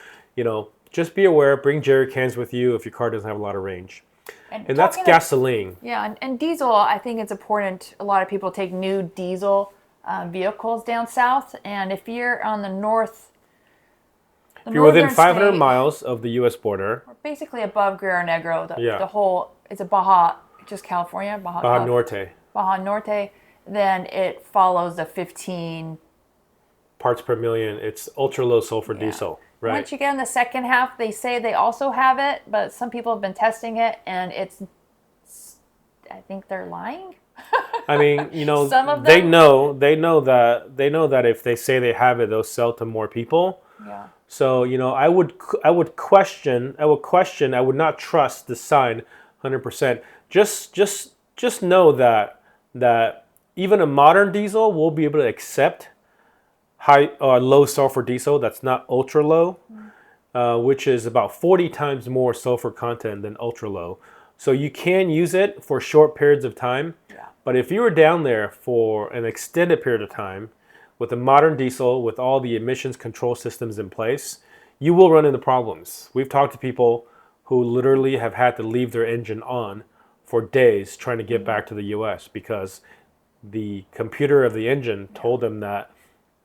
just be aware, bring jerry cans with you if your car doesn't have a lot of range. And that's gasoline. Yeah, and diesel, I think it's important. A lot of people take new diesel vehicles down south, and if you're on the north, if you're within 500 miles of the U.S. border, or basically above Guerrero Negro, the whole, it's a Baja, just California, Baja Norte, then it follows the 15 parts per million. It's ultra low sulfur diesel, right? Once you get in the second half, they say they also have it, but some people have been testing it, and I think they're lying. I mean, some of them, they know that if they say they have it, they'll sell to more people. Yeah. So, I would question, I would not trust the sign 100%. Just know that even a modern diesel will be able to accept high low sulfur diesel that's not ultra low, which is about 40 times more sulfur content than ultra low. So you can use it for short periods of time. Yeah. But if you were down there for an extended period of time with a modern diesel, with all the emissions control systems in place, you will run into problems. We've talked to people who literally have had to leave their engine on for days trying to get back to the U.S. because the computer of the engine told them that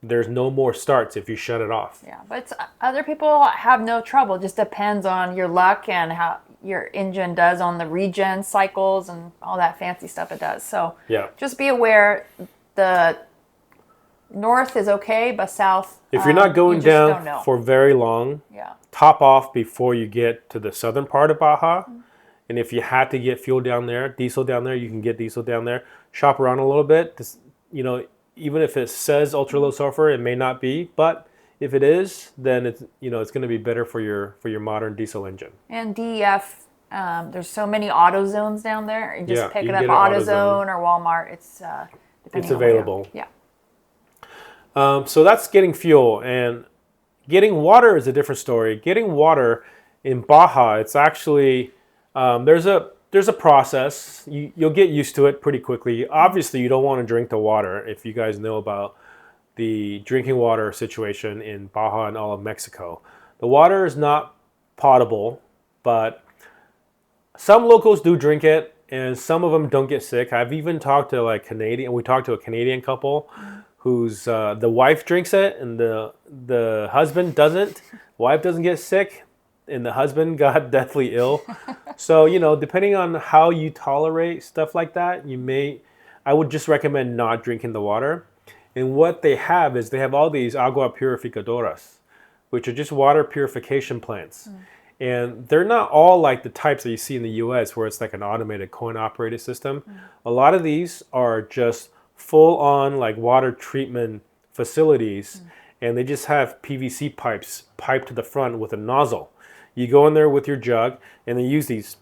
there's no more starts if you shut it off. Yeah, but other people have no trouble. It just depends on your luck and how your engine does on the regen cycles and all that fancy stuff it does. So just be aware, the north is okay, but south, if you're not going down for very long, top off before you get to the southern part of Baja. And if you had to get fuel down there, diesel down there, you can get diesel down there. Shop around a little bit. Even if it says ultra low sulfur, it may not be, but if it is, then it's going to be better for your modern diesel engine. And DEF, there's so many auto zones down there. You just pick it up at AutoZone or Walmart. It's available. Yeah. So that's getting fuel, and getting water is a different story. Getting water in Baja, it's actually there's a process. You'll get used to it pretty quickly. Obviously, you don't want to drink the water. If you guys know about the drinking water situation in Baja and all of Mexico, the water is not potable, but some locals do drink it, and some of them don't get sick. I've even talked to we talked to a Canadian couple whose the wife drinks it and the husband doesn't. Wife doesn't get sick, and the husband got deathly ill. So, depending on how you tolerate stuff like that, I would just recommend not drinking the water. And what they have is they have all these agua purificadoras which are just water purification plants. And they're not all like the types that you see in the US where it's like an automated coin-operated system. A lot of these are just full-on like water treatment facilities, and they just have PVC pipes piped to the front with a nozzle. You go in there with your jug, and they use these,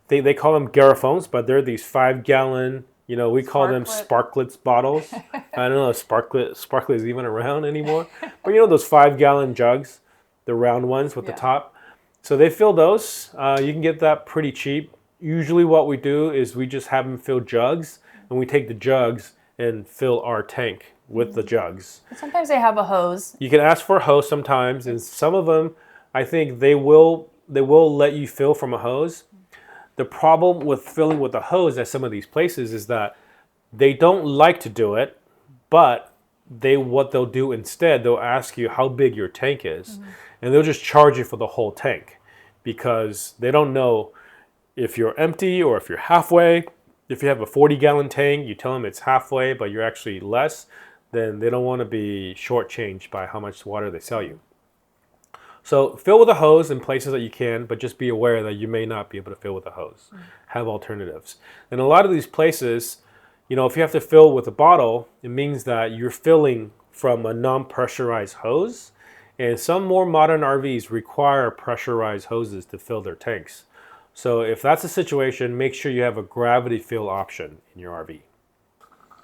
they call them garrafones, but they're these 5-gallon, we call them sparklets bottles. I don't know if sparklet is even around anymore. But those 5-gallon jugs, the round ones with the top. So they fill those. You can get that pretty cheap. Usually what we do is we just have them fill jugs, and we take the jugs and fill our tank with the jugs. Sometimes they have a hose. You can ask for a hose sometimes, and some of them, I think they will let you fill from a hose. The problem with filling with a hose at some of these places is that they don't like to do it, but what they'll do instead, they'll ask you how big your tank is, and they'll just charge you for the whole tank because they don't know if you're empty or if you're halfway. If you have a 40-gallon tank, you tell them it's halfway, but you're actually less, then they don't want to be shortchanged by how much water they sell you. So fill with a hose in places that you can, but just be aware that you may not be able to fill with a hose. Have alternatives. And a lot of these places, if you have to fill with a bottle, it means that you're filling from a non-pressurized hose. And some more modern RVs require pressurized hoses to fill their tanks. So if that's the situation, make sure you have a gravity fill option in your RV.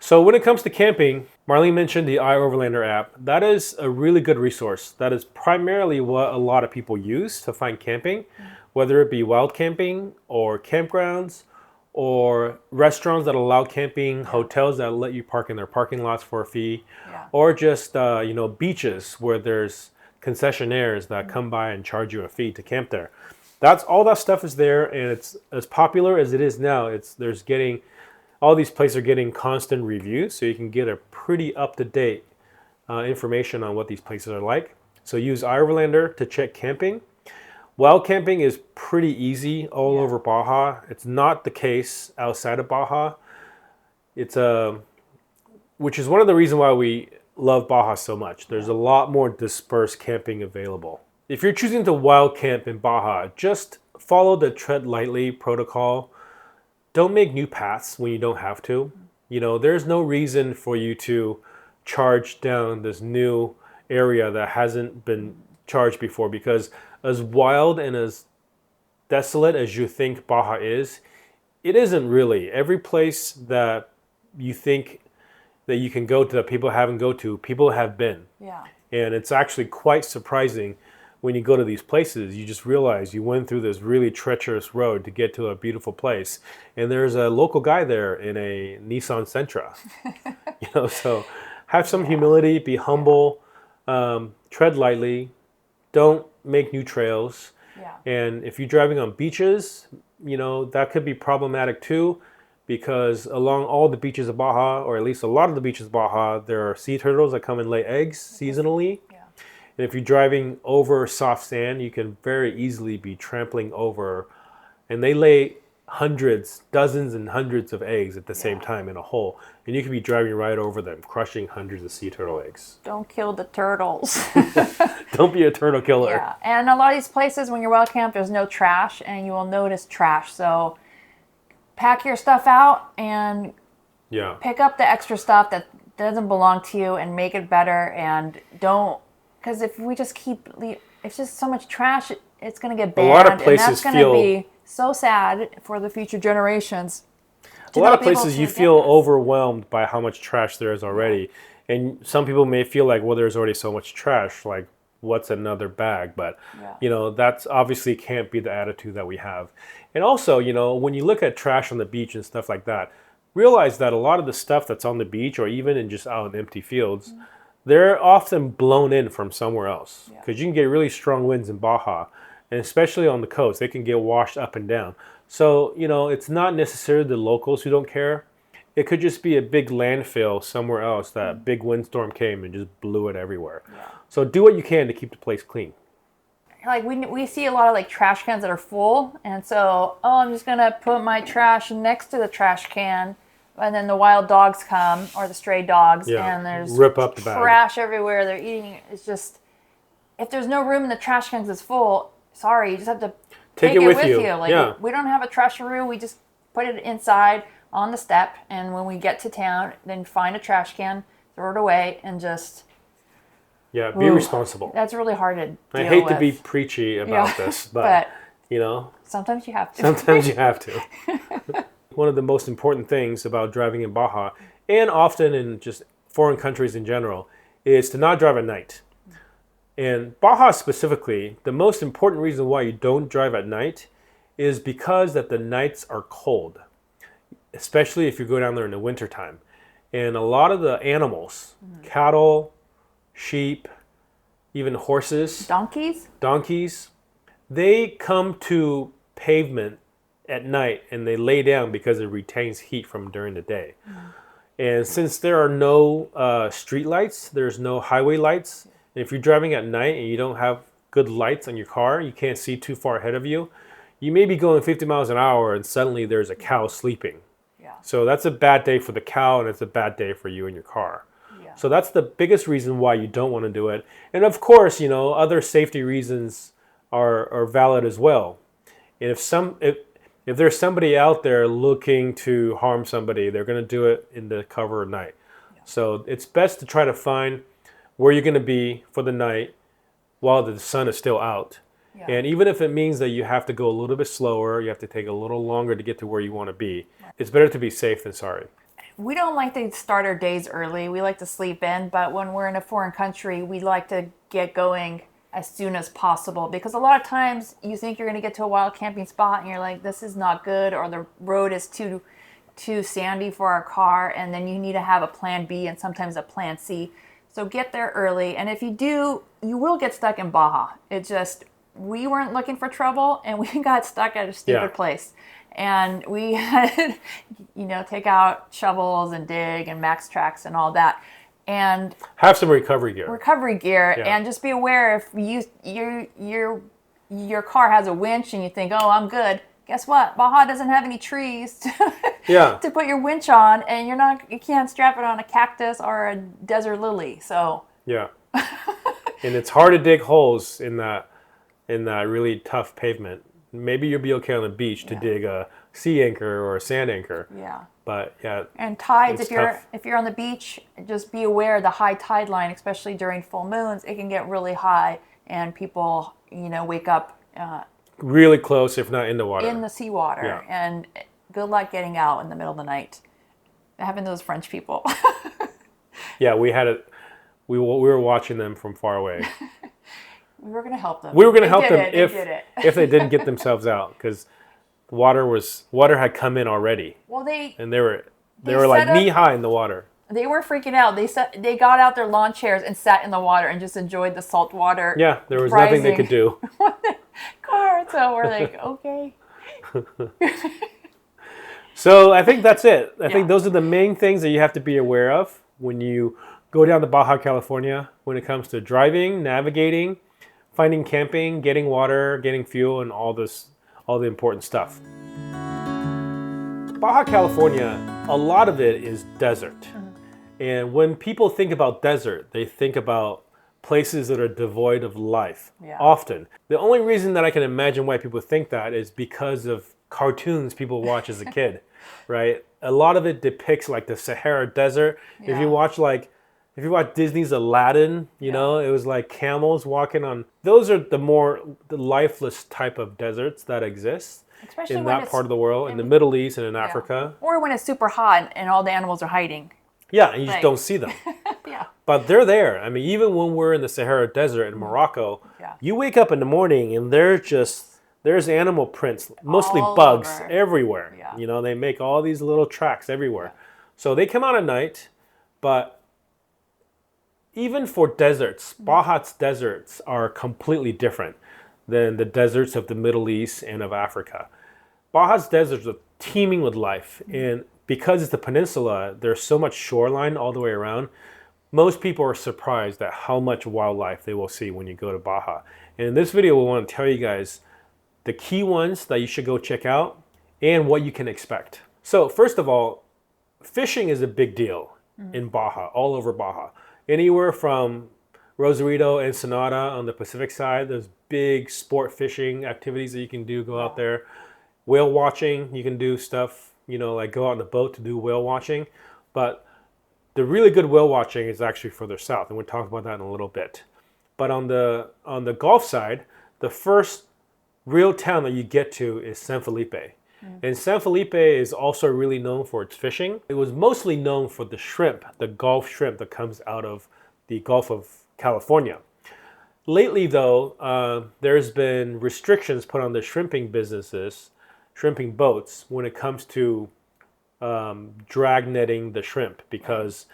So when it comes to camping, Marlene mentioned the iOverlander app. That is a really good resource. That is primarily what a lot of people use to find camping, whether it be wild camping or campgrounds or restaurants that allow camping, hotels that let you park in their parking lots for a fee, or just beaches where there's concessionaires that come by and charge you a fee to camp there. All that stuff is there, and it's as popular as it is now. All these places are getting constant reviews, so you can get a pretty up-to-date information on what these places are like. So use iOverlander to check camping. Wild camping is pretty easy all over Baja. It's not the case outside of Baja. Which is one of the reasons why we love Baja so much. There's a lot more dispersed camping available. If you're choosing to wild camp in Baja, just follow the tread lightly protocol. Don't make new paths when you don't have to. There's no reason for you to charge down this new area that hasn't been charged before, because as wild and as desolate as you think Baja is, it isn't really. Every place that you think that you can go to that people haven't go to, people have been. Yeah. And it's actually quite surprising when you go to these places. You just realize you went through this really treacherous road to get to a beautiful place. And there's a local guy there in a Nissan Sentra. So have some humility, be humble, tread lightly, don't make new trails. Yeah. And if you're driving on beaches, that could be problematic too, because along all the beaches of Baja, or at least a lot of the beaches of Baja, there are sea turtles that come and lay eggs seasonally. Yeah. And if you're driving over soft sand, you can very easily be trampling over, and they lay dozens and hundreds of eggs at the same time in a hole. And you could be driving right over them, crushing hundreds of sea turtle eggs. Don't kill the turtles. Don't be a turtle killer. Yeah, and a lot of these places, when you're wild camp, there's no trash, and you will notice trash. So pack your stuff out and pick up the extra stuff that doesn't belong to you and make it better. And don't, because if we just it's just so much trash, it's going to get banned. A lot of places and that's going to be so sad for the future generations. A lot of places you feel overwhelmed by how much trash there is already. Yeah. And some people may feel like, well, there's already so much trash, like what's another bag? But, that's obviously can't be the attitude that we have. And also, when you look at trash on the beach and stuff like that, realize that a lot of the stuff that's on the beach or even in just out in empty fields, they're often blown in from somewhere else. Because you can get really strong winds in Baja. And especially on the coast, they can get washed up and down. So, it's not necessarily the locals who don't care. It could just be a big landfill somewhere else that big windstorm came and just blew it everywhere. Yeah. So do what you can to keep the place clean. Like we see a lot of like trash cans that are full. And so, I'm just going to put my trash next to the trash can. And then the wild dogs come, or the stray dogs, and there's rip up the bag. Trash everywhere. They're eating it. It's just... if there's no room in the trash cans is full, sorry, you just have to Take it with you. Like Yeah. we don't have a trasheroo. We just put it inside on the step, and when we get to town, then find a trash can, throw it away, and just Yeah, be responsible. That's really hard to deal I hate with. to be preachy about this, but you know, sometimes you have to. Sometimes you have to. One of the most important things about driving in Baja, and often in just foreign countries in general, is to not drive at night. And Baja specifically, the most important reason why you don't drive at night is because that the nights are cold, especially if you go down there in the wintertime. And a lot of the animals, cattle, sheep, even horses, donkeys, they come to pavement at night and they lay down because it retains heat from during the day. And since there are no street lights, there's no highway lights, and if you're driving at night and you don't have good lights on your car, you can't see too far ahead of you, you may be going 50 miles an hour and suddenly there's a cow sleeping. Yeah. So that's a bad day for the cow and it's a bad day for you and your car. Yeah. So that's the biggest reason why you don't want to do it. And of course, you know, other safety reasons are valid as well. And if there's somebody out there looking to harm somebody, they're going to do it in the cover of night. Yeah. So it's best to try to find where you're going to be for the night while the sun is still out. Yeah. And even if it means that you have to go a little bit slower, you have to take a little longer to get to where you want to be, it's better to be safe than sorry. We don't like to start our days early. We like to sleep in, but when we're in a foreign country, we like to get going as soon as possible, because a lot of times you think you're going to get to a wild camping spot and you're like, this is not good, or the road is too sandy for our car, and then you need to have a plan B and sometimes a plan C. So get there early, and if you do, you will get stuck in Baja. It's just, we weren't looking for trouble, and we got stuck at a stupid place. And we had, take out shovels and dig and max tracks and all that. And have some recovery gear. And just be aware if your car has a winch and you think, oh, I'm good. Guess what? Baja doesn't have any trees to put your winch on, and you can't strap it on a cactus or a desert lily. So yeah, and it's hard to dig holes in that really tough pavement. Maybe you'll be okay on the beach to dig a sea anchor or a sand anchor. Yeah. But yeah. And tides, if you're on the beach, just be aware the high tide line, especially during full moons, it can get really high, and people wake up really close, if not in the water. In the seawater. Yeah. And good luck getting out in the middle of the night. Having those French people. Yeah, we were watching them from far away. We were going to help them. We were going to help them if they didn't get themselves out, because water had come in already. Well, they were like knee high in the water. They were freaking out. They got out their lawn chairs and sat in the water and just enjoyed the salt water. Yeah, there was nothing they could do. Car, so we're like, okay. So I think that's it. I think those are the main things that you have to be aware of when you go down to Baja California when it comes to driving, navigating, finding camping, getting water, getting fuel, and all the important stuff. Baja California, a lot of it is desert. And when people think about desert, they think about places that are devoid of life, often. The only reason that I can imagine why people think that is because of cartoons people watch as a kid, right? A lot of it depicts like the Sahara Desert. Yeah. If you watch Disney's Aladdin, you know, it was like camels walking on. Those are the lifeless type of deserts that exist. Especially in that part of the world, in the Middle East and in Africa. Or when it's super hot and all the animals are hiding. Yeah, and you just don't see them. Yeah. But they're there. I mean, even when we're in the Sahara Desert in Morocco, you wake up in the morning and there's animal prints, mostly all bugs, everywhere. Yeah. You know, they make all these little tracks everywhere. Yeah. So they come out at night, but even for deserts, Baja's deserts are completely different than the deserts of the Middle East and of Africa. Baja's deserts are teeming with life, and because it's the peninsula, there's so much shoreline all the way around. Most people are surprised at how much wildlife they will see when you go to Baja. And in this video, we want to tell you guys the key ones that you should go check out and what you can expect. So first of all, fishing is a big deal in Baja, all over Baja. Anywhere from Rosarito, Ensenada on the Pacific side. There's big sport fishing activities that you can do. Go out there. Whale watching, you can do stuff, like go out on a boat to do whale watching. But the really good whale watching is actually further south, and we'll talk about that in a little bit. But on the Gulf side, the first real town that you get to is San Felipe. And San Felipe is also really known for its fishing. It was mostly known for the shrimp, the Gulf shrimp that comes out of the Gulf of California. Lately, though, there's been restrictions put on the shrimping businesses, shrimping boats, when it comes to drag netting the shrimp, because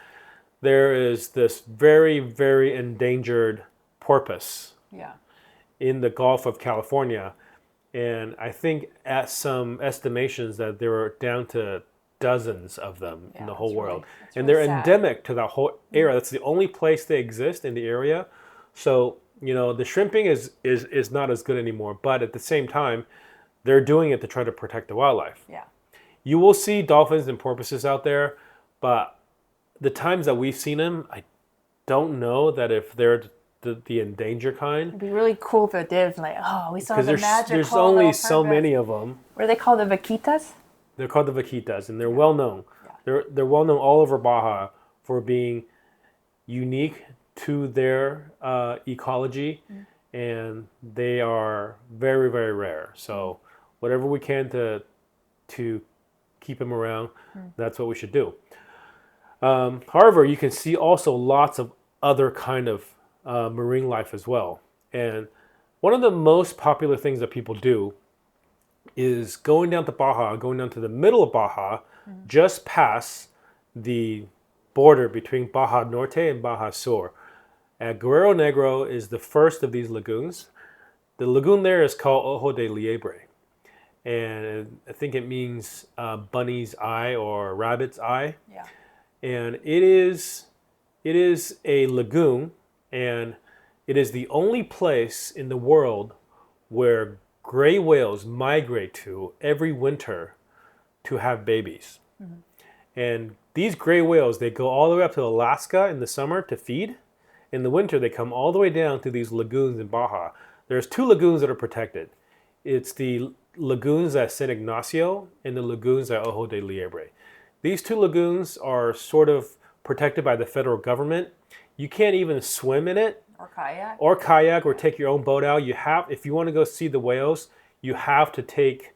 there is this very, very endangered porpoise in the Gulf of California. And I think at some estimations that there are down to dozens of them in the whole world. And they're endemic to that whole area. That's the only place they exist in the area. So, the shrimping is not as good anymore. But at the same time, they're doing it to try to protect the wildlife. Yeah. You will see dolphins and porpoises out there, but the times that we've seen them, I don't know that if they're the endangered kind. It'd be really cool if it did. Like, we saw the magical. There's only so many of them. What are they called? The vaquitas? They're called the vaquitas, and they're well known. Yeah. They're well known all over Baja for being unique to their ecology, and they are very, very rare. So whatever we can to keep them around, that's what we should do. However, you can see also lots of other kind of marine life as well. And one of the most popular things that people do is going down to Baja, going down to the middle of Baja, just past the border between Baja Norte and Baja Sur. Guerrero Negro is the first of these lagoons. The lagoon there is called Ojo de Liebre. And I think it means bunny's eye or rabbit's eye. Yeah. And it is a lagoon, and it is the only place in the world where gray whales migrate to every winter to have babies. And these gray whales, they go all the way up to Alaska in the summer to feed. In the winter, they come all the way down to these lagoons in Baja. There's two lagoons that are protected. It's the lagoons at San Ignacio and the lagoons at Ojo de Liebre. These two lagoons are sort of protected by the federal government. You can't even swim in it. Or kayak or take your own boat out. If you want to go see the whales, you have to take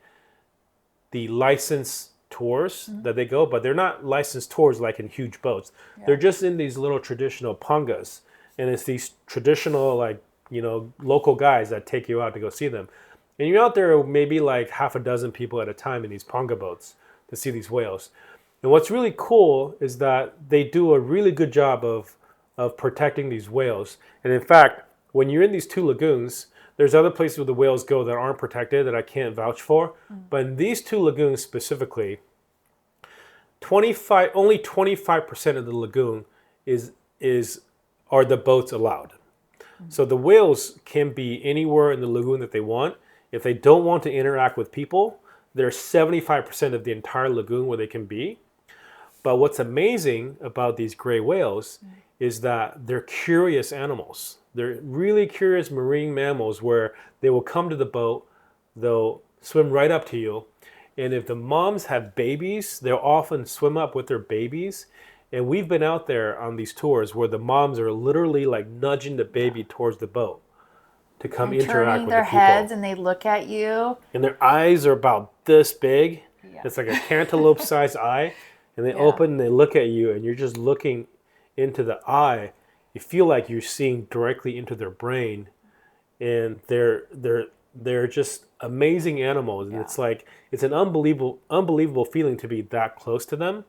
the licensed tours that they go, but they're not licensed tours like in huge boats. Yeah. They're just in these little traditional pangas, and it's these traditional local guys that take you out to go see them. And you're out there maybe like half a dozen people at a time in these panga boats to see these whales. And what's really cool is that they do a really good job of protecting these whales. And in fact, when you're in these two lagoons, there's other places where the whales go that aren't protected that I can't vouch for. But in these two lagoons specifically, only 25% of the lagoon are the boats allowed. So the whales can be anywhere in the lagoon that they want. If they don't want to interact with people, there's 75% of the entire lagoon where they can be. But what's amazing about these gray whales is that they're curious animals. They're really curious marine mammals where they will come to the boat, they'll swim right up to you, and if the moms have babies, they'll often swim up with their babies. And we've been out there on these tours where the moms are literally like nudging the baby towards the boat to come interact with the people. Turning their heads and they look at you. And their eyes are about this big. Yeah. It's like a cantaloupe-sized eye. And they open and they look at you, and you're just looking into the eye. You feel like you're seeing directly into their brain. And they're just amazing animals. And it's an unbelievable feeling to be that close to them.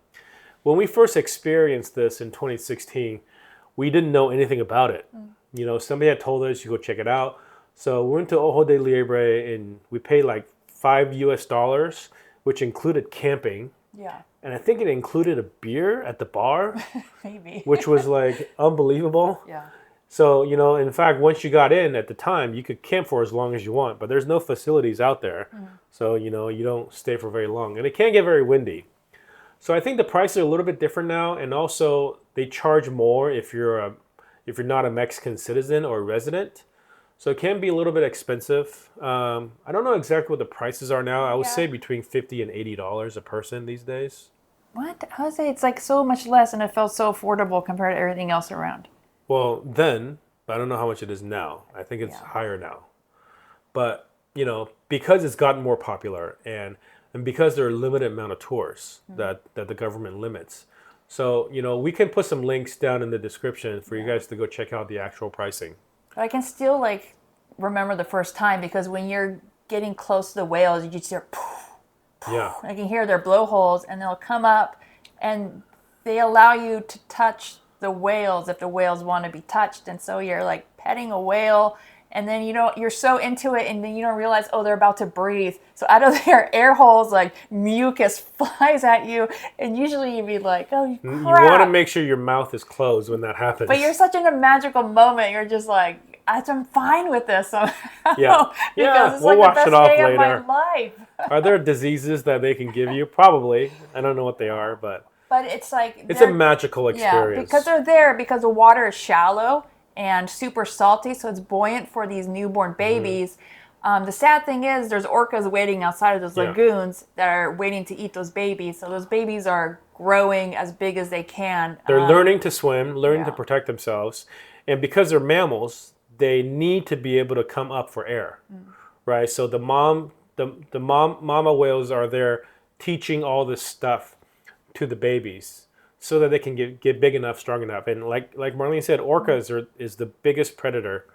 When we first experienced this in 2016, we didn't know anything about it. Somebody had told us, you go check it out. So we went to Ojo de Liebre, and we paid like $5 which included camping. Yeah. And I think it included a beer at the bar. Maybe. Which was like unbelievable. Yeah. So, in fact, once you got in at the time, you could camp for as long as you want, but there's no facilities out there. So, you don't stay for very long. And it can get very windy. So I think the prices are a little bit different now, and also they charge more if you're if you're not a Mexican citizen or resident. So it can be a little bit expensive. I don't know exactly what the prices are now. I would say between $50 and $80 a person these days. What? I would say it's like so much less, and it felt so affordable compared to everything else around. Well, then, but I don't know how much it is now. I think it's higher now. But, because it's gotten more popular and because there are a limited amount of tours that the government limits. So, we can put some links down in the description for you guys to go check out the actual pricing. But I can still like remember the first time because when you're getting close to the whales, you just hear poof, poof. Yeah. I can hear their blowholes, and they'll come up, and they allow you to touch the whales if the whales want to be touched. And so you're like petting a whale, and then you're so into it, and then you don't realize, oh, they're about to breathe. So out of their air holes, like mucus flies at you, and usually you'd be like, oh, crap. You want to make sure your mouth is closed when that happens. But you're such in a magical moment. You're just like, I'm fine with this somehow. Yeah, because it's we'll like wash the best it off day later. of my life. Are there diseases that they can give you? Probably. I don't know what they are, but it's like it's a magical experience. Yeah, because they're there because the water is shallow and super salty, so it's buoyant for these newborn babies. The sad thing is there's orcas waiting outside of those lagoons that are waiting to eat those babies. So those babies are growing as big as they can. They're learning to swim, learning to protect themselves. And because they're mammals, they need to be able to come up for air, right? So the mama whales are there teaching all this stuff to the babies so that they can get big enough, strong enough. And like Marlene said, orcas is the biggest predator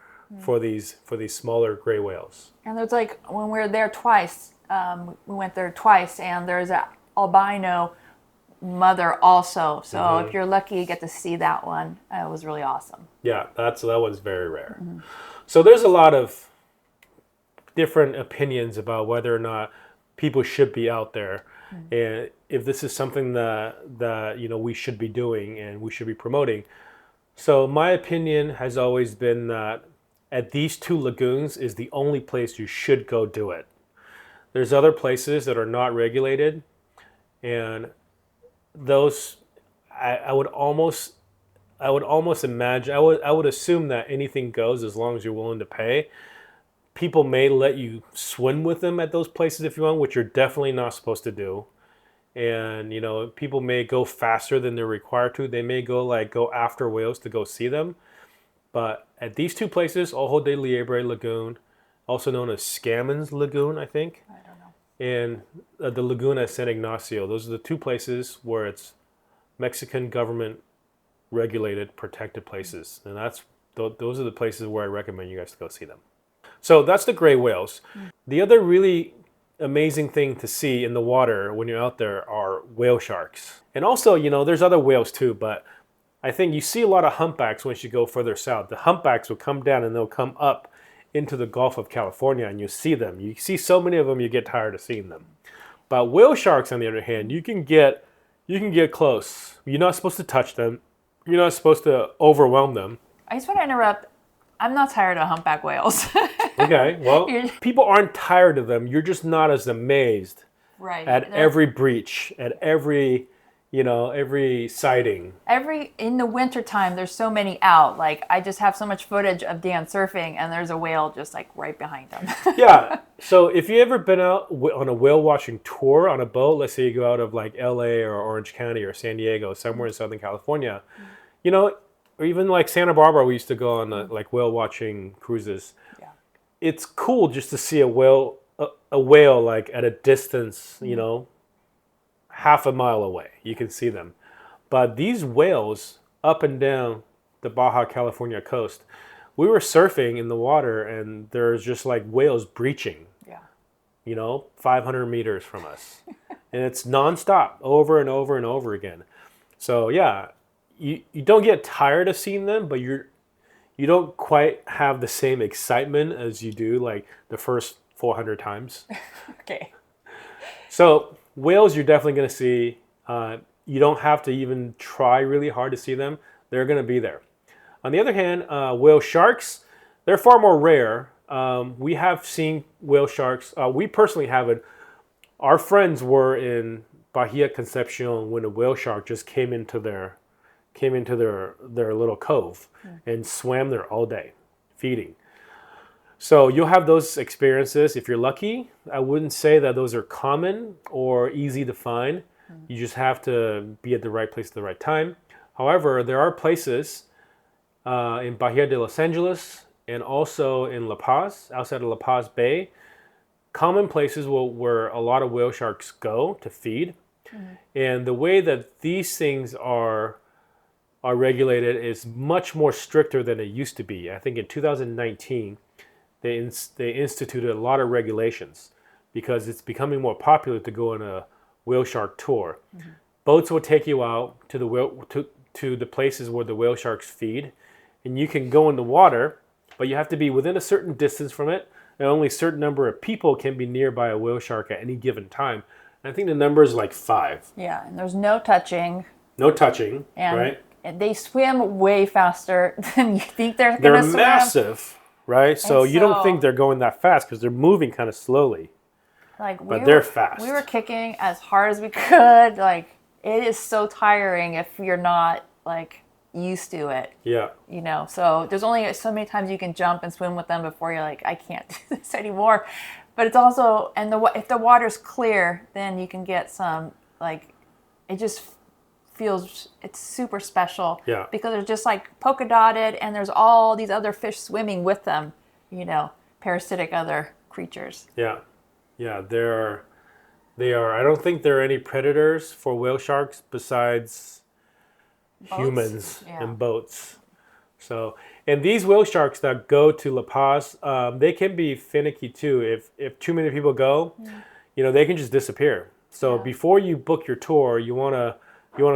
for these smaller gray whales. And there's like when we were there twice, we went there twice, and there's an albino mother also. So if you're lucky, you get to see that one. It was really awesome. Yeah, that was very rare. So there's a lot of different opinions about whether or not people should be out there, and if this is something that we should be doing and we should be promoting. So my opinion has always been that at these two lagoons is the only place you should go do it. There's other places that are not regulated, and those I would almost imagine I would assume that anything goes as long as you're willing to pay. People may let you swim with them at those places if you want, which you're definitely not supposed to do. And people may go faster than they're required to. They may go after whales to go see them. But at these two places, Ojo de Liebre Lagoon, also known as Scammons Lagoon, I think. I don't know. And the lagoon at San Ignacio. Those are the two places where it's Mexican government regulated, protected places. And those are the places where I recommend you guys to go see them. So that's the gray whales. The other really amazing thing to see in the water when you're out there are whale sharks. And also, there's other whales too, but I think you see a lot of humpbacks once you go further south. The humpbacks will come down and they'll come up into the Gulf of California, and you see them. You see so many of them, you get tired of seeing them. But whale sharks, on the other hand, you can get close. You're not supposed to touch them. You're not supposed to overwhelm them. I just want to interrupt. I'm not tired of humpback whales. Okay, well, people aren't tired of them. You're just not as amazed at every breach, at every sighting. In the wintertime, there's so many out. Like, I just have so much footage of Dan surfing, and there's a whale just like right behind him. Yeah. So if you ever been out on a whale watching tour on a boat, let's say you go out of like LA or Orange County or San Diego, somewhere in Southern California, or even like Santa Barbara, we used to go on like whale watching cruises. Yeah. It's cool just to see a whale like at a distance, half a mile away. You can see them. But these whales up and down the Baja California coast, we were surfing in the water and there's just like whales breaching. Yeah. 500 meters from us. And it's nonstop, over and over and over again. So yeah, you don't get tired of seeing them, but you don't quite have the same excitement as you do like the first 400 times. Okay. So whales you're definitely going to see. You don't have to even try really hard to see them. They're going to be there. On the other hand, whale sharks, they're far more rare. We have seen whale sharks. We personally haven't. Our friends were in Bahia Concepcion when a whale shark just came into their came into their little cove and swam there all day, feeding. So you'll have those experiences if you're lucky. I wouldn't say that those are common or easy to find. You just have to be at the right place at the right time. However, there are places in Bahia de Los Angeles and also in La Paz, outside of La Paz Bay, common places where a lot of whale sharks go to feed. And the way that these things are regulated is much more stricter than it used to be. I think in 2019, they instituted a lot of regulations because it's becoming more popular to go on a whale shark tour. Boats will take you out to the places where the whale sharks feed, and you can go in the water, but you have to be within a certain distance from it, and only a certain number of people can be nearby a whale shark at any given time. And I think the number is like 5. Yeah, and there's no touching. No touching, and right? They swim way faster than you think they're going to swim. They're massive, right? So you don't think they're going that fast because they're moving kind of slowly. But they're fast. We were kicking as hard as we could. Like, it is so tiring if you're not like used to it. Yeah. You know, so there's only so many times you can jump and swim with them before you're like, I can't do this anymore. But it's also, and if the water's clear, then you can get some, like, it just feels, it's super special. Yeah. Because they're just like polka dotted and there's all these other fish swimming with them, you know, parasitic other creatures. Yeah. Yeah, they are. I don't think there are any predators for whale sharks besides humans and boats. So, and these whale sharks that go to La Paz, they can be finicky too. If too many people go, you know, they can just disappear. So before you book your tour, you wanna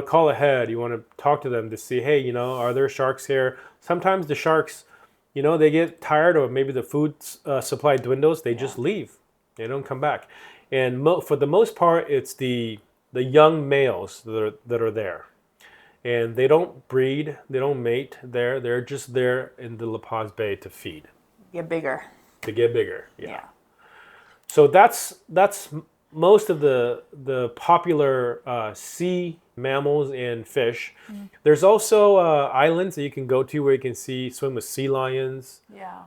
call ahead. You want to talk to them to see, hey, you know, are there sharks here? Sometimes the sharks, you know, they get tired or maybe the food supply dwindles. They just leave. They don't come back. And for the most part, it's the young males that are there. And they don't breed, they don't mate there. They're just there in the La Paz Bay to feed. Get bigger. To get bigger, yeah. So that's most of the popular sea mammals and fish. There's also islands that you can go to where you can swim with sea lions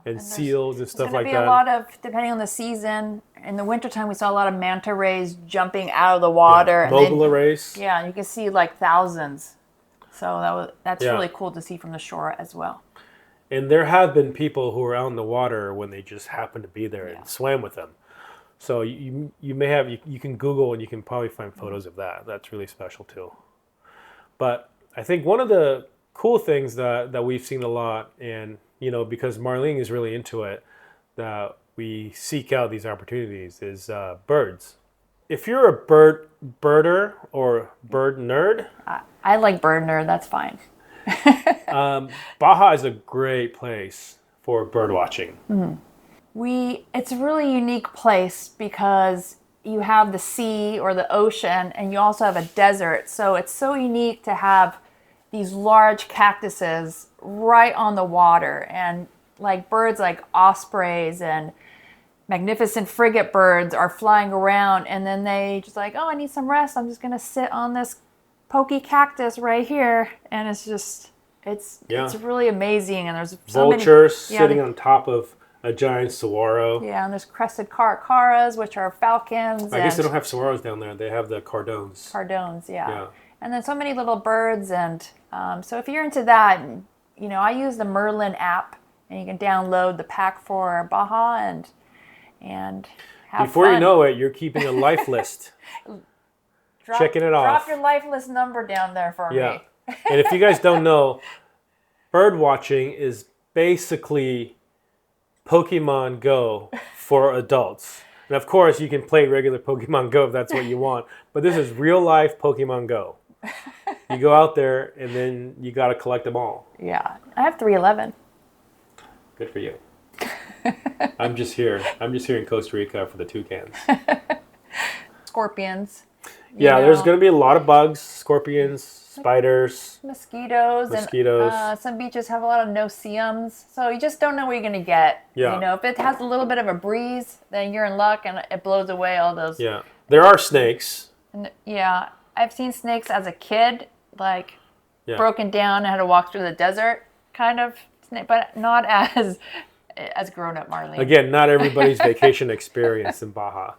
and seals and stuff like that. There's going to be a lot of, depending on the season, in the wintertime we saw a lot of manta rays jumping out of the water. Mogula rays. Yeah, and you can see like thousands. So that's really cool to see from the shore as well. And there have been people who are out in the water when they just happen to be there and swam with them. So you may have, you can Google and you can probably find photos of that. That's really special too. But I think one of the cool things that we've seen a lot, and you know, because Marlene is really into it, that we seek out these opportunities is birds. If you're a birder or bird nerd, I like bird nerd. That's fine. Baja is a great place for bird watching. It's a really unique place because you have the sea or the ocean and you also have a desert. So it's so unique to have these large cactuses right on the water, and like birds like ospreys and magnificent frigate birds are flying around, and then they just like, oh, I need some rest. I'm just going to sit on this pokey cactus right here. And it's really amazing. And there's so vultures sitting on top of a giant saguaro. Yeah, and there's crested caracaras, which are falcons. I guess they don't have saguaros down there. They have the cardones. Cardones, yeah. And then so many little birds. And so if you're into that, you know, I use the Merlin app, and you can download the pack for Baja and have Before fun. you know it, you're keeping a life list. Checking it off. Drop your life list number down there for me. And if you guys don't know, bird watching is basically Pokemon Go for adults. And of course, you can play regular Pokemon Go if that's what you want. But this is real life Pokemon Go. You go out there and then you got to collect them all. Yeah. I have 311. Good for you. I'm just here in Costa Rica for the toucans. Scorpions. There's going to be a lot of bugs, scorpions, spiders, mosquitoes. And some beaches have a lot of no-see-ums, so you just don't know what you're going to get. You know, if it has a little bit of a breeze, then you're in luck and it blows away all those. There are snakes. And, I've seen snakes as a kid, like Yeah. broken down and had to walk through the desert, kind of, but not as grown up Marlene. Again, not everybody's vacation experience in Baja.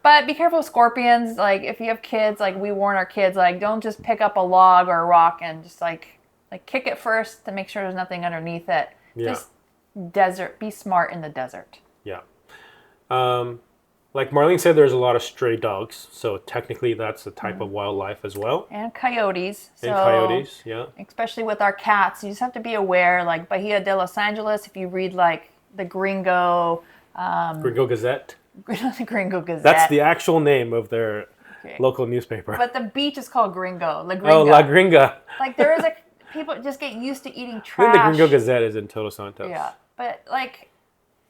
But be careful with scorpions. Like if you have kids, like we warn our kids, like don't just pick up a log or a rock and just like kick it first to make sure there's nothing underneath it. Yeah. Just desert. Be smart in the desert. Yeah. Like Marlene said, there's a lot of stray dogs, so technically that's a type of wildlife as well. And coyotes. And coyotes, yeah. Especially with our cats, you just have to be aware. Like Bahia de Los Angeles, if you read like the Gringo Gazette. the Gringo Gazette. That's the actual name of their local newspaper. But the beach is called Gringo. La Gringa. Oh, La Gringa. Like there is people just get used to eating I trash. think the Gringo Gazette is in Todos Santos. Yeah, but like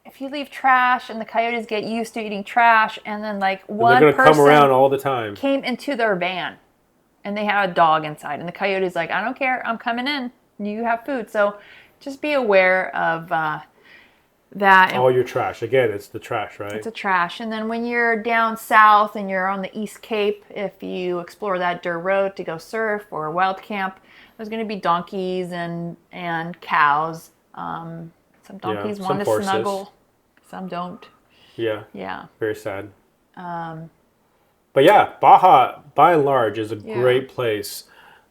if you leave trash and the coyotes get used to eating trash, and then like one they're gonna person come around all the time. Came into their van, and they had a dog inside, and the coyote's like, I don't care, I'm coming in. You have food, so just be aware of that. All your trash. Again, it's the trash, right? It's a trash. And then when you're down south and you're on the East Cape, if you explore that dirt road to go surf or wild camp, there's going to be donkeys and cows. Some donkeys want to horses. snuggle, some don't. Yeah. Yeah. Very sad. But yeah, Baja, by and large, is a Yeah. great place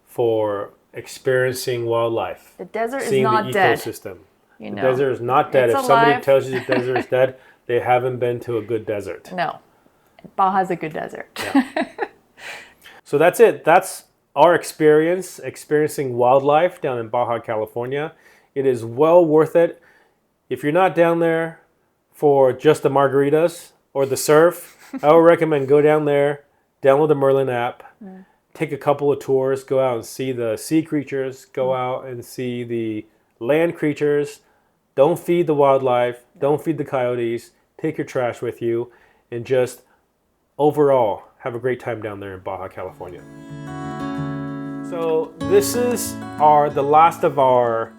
for experiencing wildlife. The desert is seeing not the dead. ecosystem. You The know. desert is not dead. It's If somebody alive. tells you the desert is dead, they haven't been to a good desert. No. Baja's a good desert. Yeah. So that's it. That's our experiencing wildlife down in Baja, California. It is well worth it. If you're not down there for just the margaritas or the surf, I would recommend go down there, download the Merlin app, take a couple of tours, go out and see the sea creatures, go out and see the land creatures. Don't feed the wildlife, don't feed the coyotes, take your trash with you, and just overall have a great time down there in Baja, California. So this is the last of our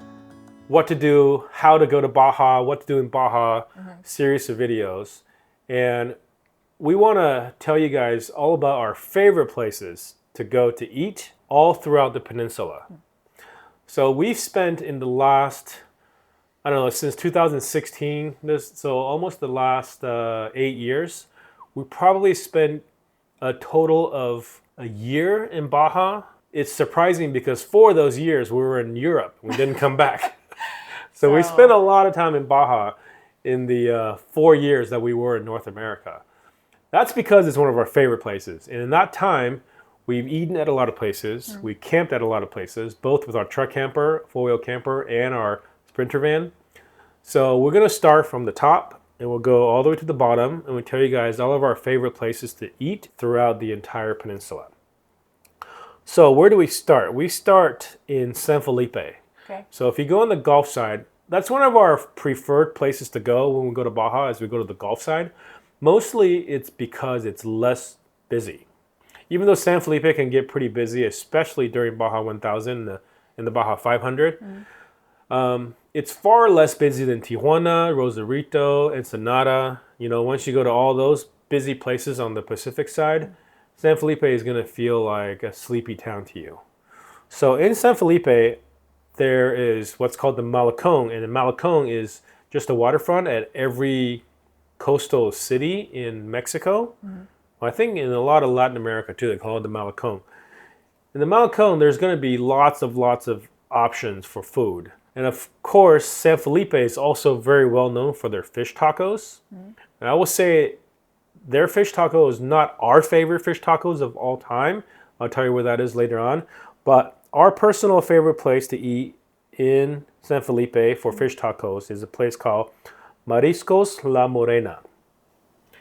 what to do, how to go to Baja, what to do in Baja series of videos. And we want to tell you guys all about our favorite places to go to eat all throughout the peninsula. So we've spent in the last, I don't know, since 2016, so almost the last 8 years, we probably spent a total of a year in Baja. It's surprising because 4 of those years we were in Europe. We didn't come back. So we spent a lot of time in Baja in the 4 years that we were in North America. That's because it's one of our favorite places. And in that time, we've eaten at a lot of places. We camped at a lot of places, both with our truck camper, four-wheel camper, and our Sprinter van. So we're going to start from the top, and we'll go all the way to the bottom, and we'll tell you guys all of our favorite places to eat throughout the entire peninsula. So where do we start? We start in San Felipe. Okay. So if you go on the Gulf side, that's one of our preferred places to go when we go to Baja, as we go to the Gulf side. Mostly it's because it's less busy. Even though San Felipe can get pretty busy, especially during Baja 1000 and the Baja 500, it's far less busy than Tijuana, Rosarito, Ensenada. You know, once you go to all those busy places on the Pacific side, San Felipe is going to feel like a sleepy town to you. So in San Felipe, there is what's called the Malecón, and the Malecón is just a waterfront at every coastal city in Mexico. Well, I think in a lot of Latin America too, they call it the Malecón. In the Malecón, there's going to be lots of options for food. And of course, San Felipe is also very well known for their fish tacos. And I will say their fish taco is not our favorite fish tacos of all time. I'll tell you where that is later on. But our personal favorite place to eat in San Felipe for fish tacos is a place called Mariscos La Morena.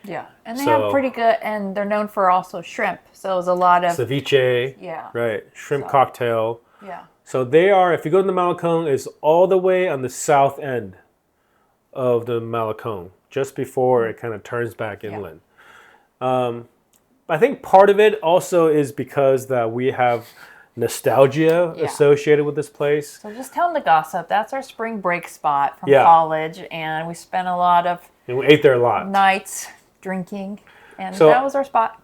Yeah, and they have pretty good, and they're known for also shrimp. So there's a lot of ceviche. Yeah. Right, shrimp cocktail. Yeah. So they are, if you go to the Malecón, it's all the way on the south end of the Malecón, just before it kind of turns back inland. I think part of it also is because that we have nostalgia associated with this place. So just tell them the gossip. That's our spring break spot from college, and we spent a lot of And we ate there a lot. nights drinking, and So- that was our spot.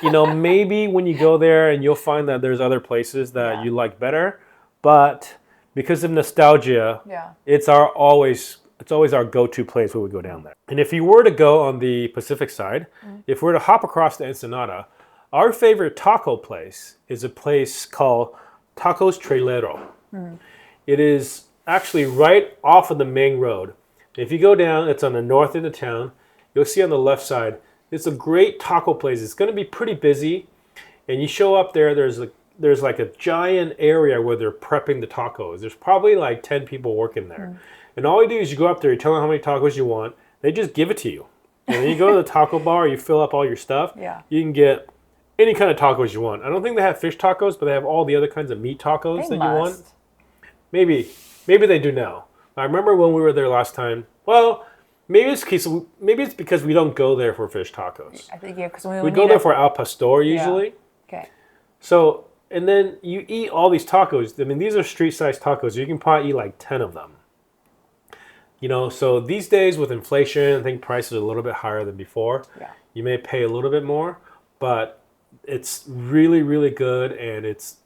maybe when you go there and you'll find that there's other places that Yeah. you like better, but because of nostalgia, Yeah. it's always our go-to place when we go down there. And if you were to go on the Pacific side, if we were to hop across the Ensenada, our favorite taco place is a place called Tacos Trailero. It is actually right off of the main road. If you go down, it's on the north end of town. You'll see on the left side, it's a great taco place. It's going to be pretty busy. And you show up there, there's like a giant area where they're prepping the tacos. There's probably like 10 people working there. And all you do is you go up there, you tell them how many tacos you want. They just give it to you. And then you go to the taco bar, you fill up all your stuff. Yeah. You can get any kind of tacos you want. I don't think they have fish tacos, but they have all the other kinds of meat tacos They that you want. must. Maybe they do now. I remember when we were there last time. Well, maybe it's because we don't go there for fish tacos. I think because We go there for al pastor usually. Okay. So, and then you eat all these tacos. I mean, these are street-sized tacos. You can probably eat like 10 of them. So these days with inflation, I think prices are a little bit higher than before. Yeah. You may pay a little bit more, but it's really, really good. And it's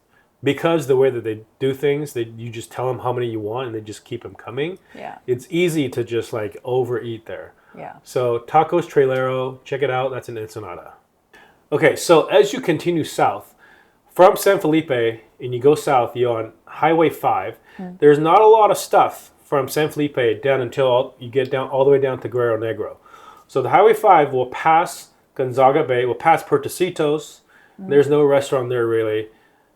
because the way that they do things, you just tell them how many you want and they just keep them coming. Yeah. It's easy to just like overeat there. Yeah. So Tacos Trailero, check it out. That's in Ensenada. Okay, so as you continue south, from San Felipe and you go south, you're on Highway 5. There's not a lot of stuff from San Felipe down until you get down all the way down to Guerrero Negro. So the Highway 5 will pass Gonzaga Bay, will pass Puertecitos. There's no restaurant there really.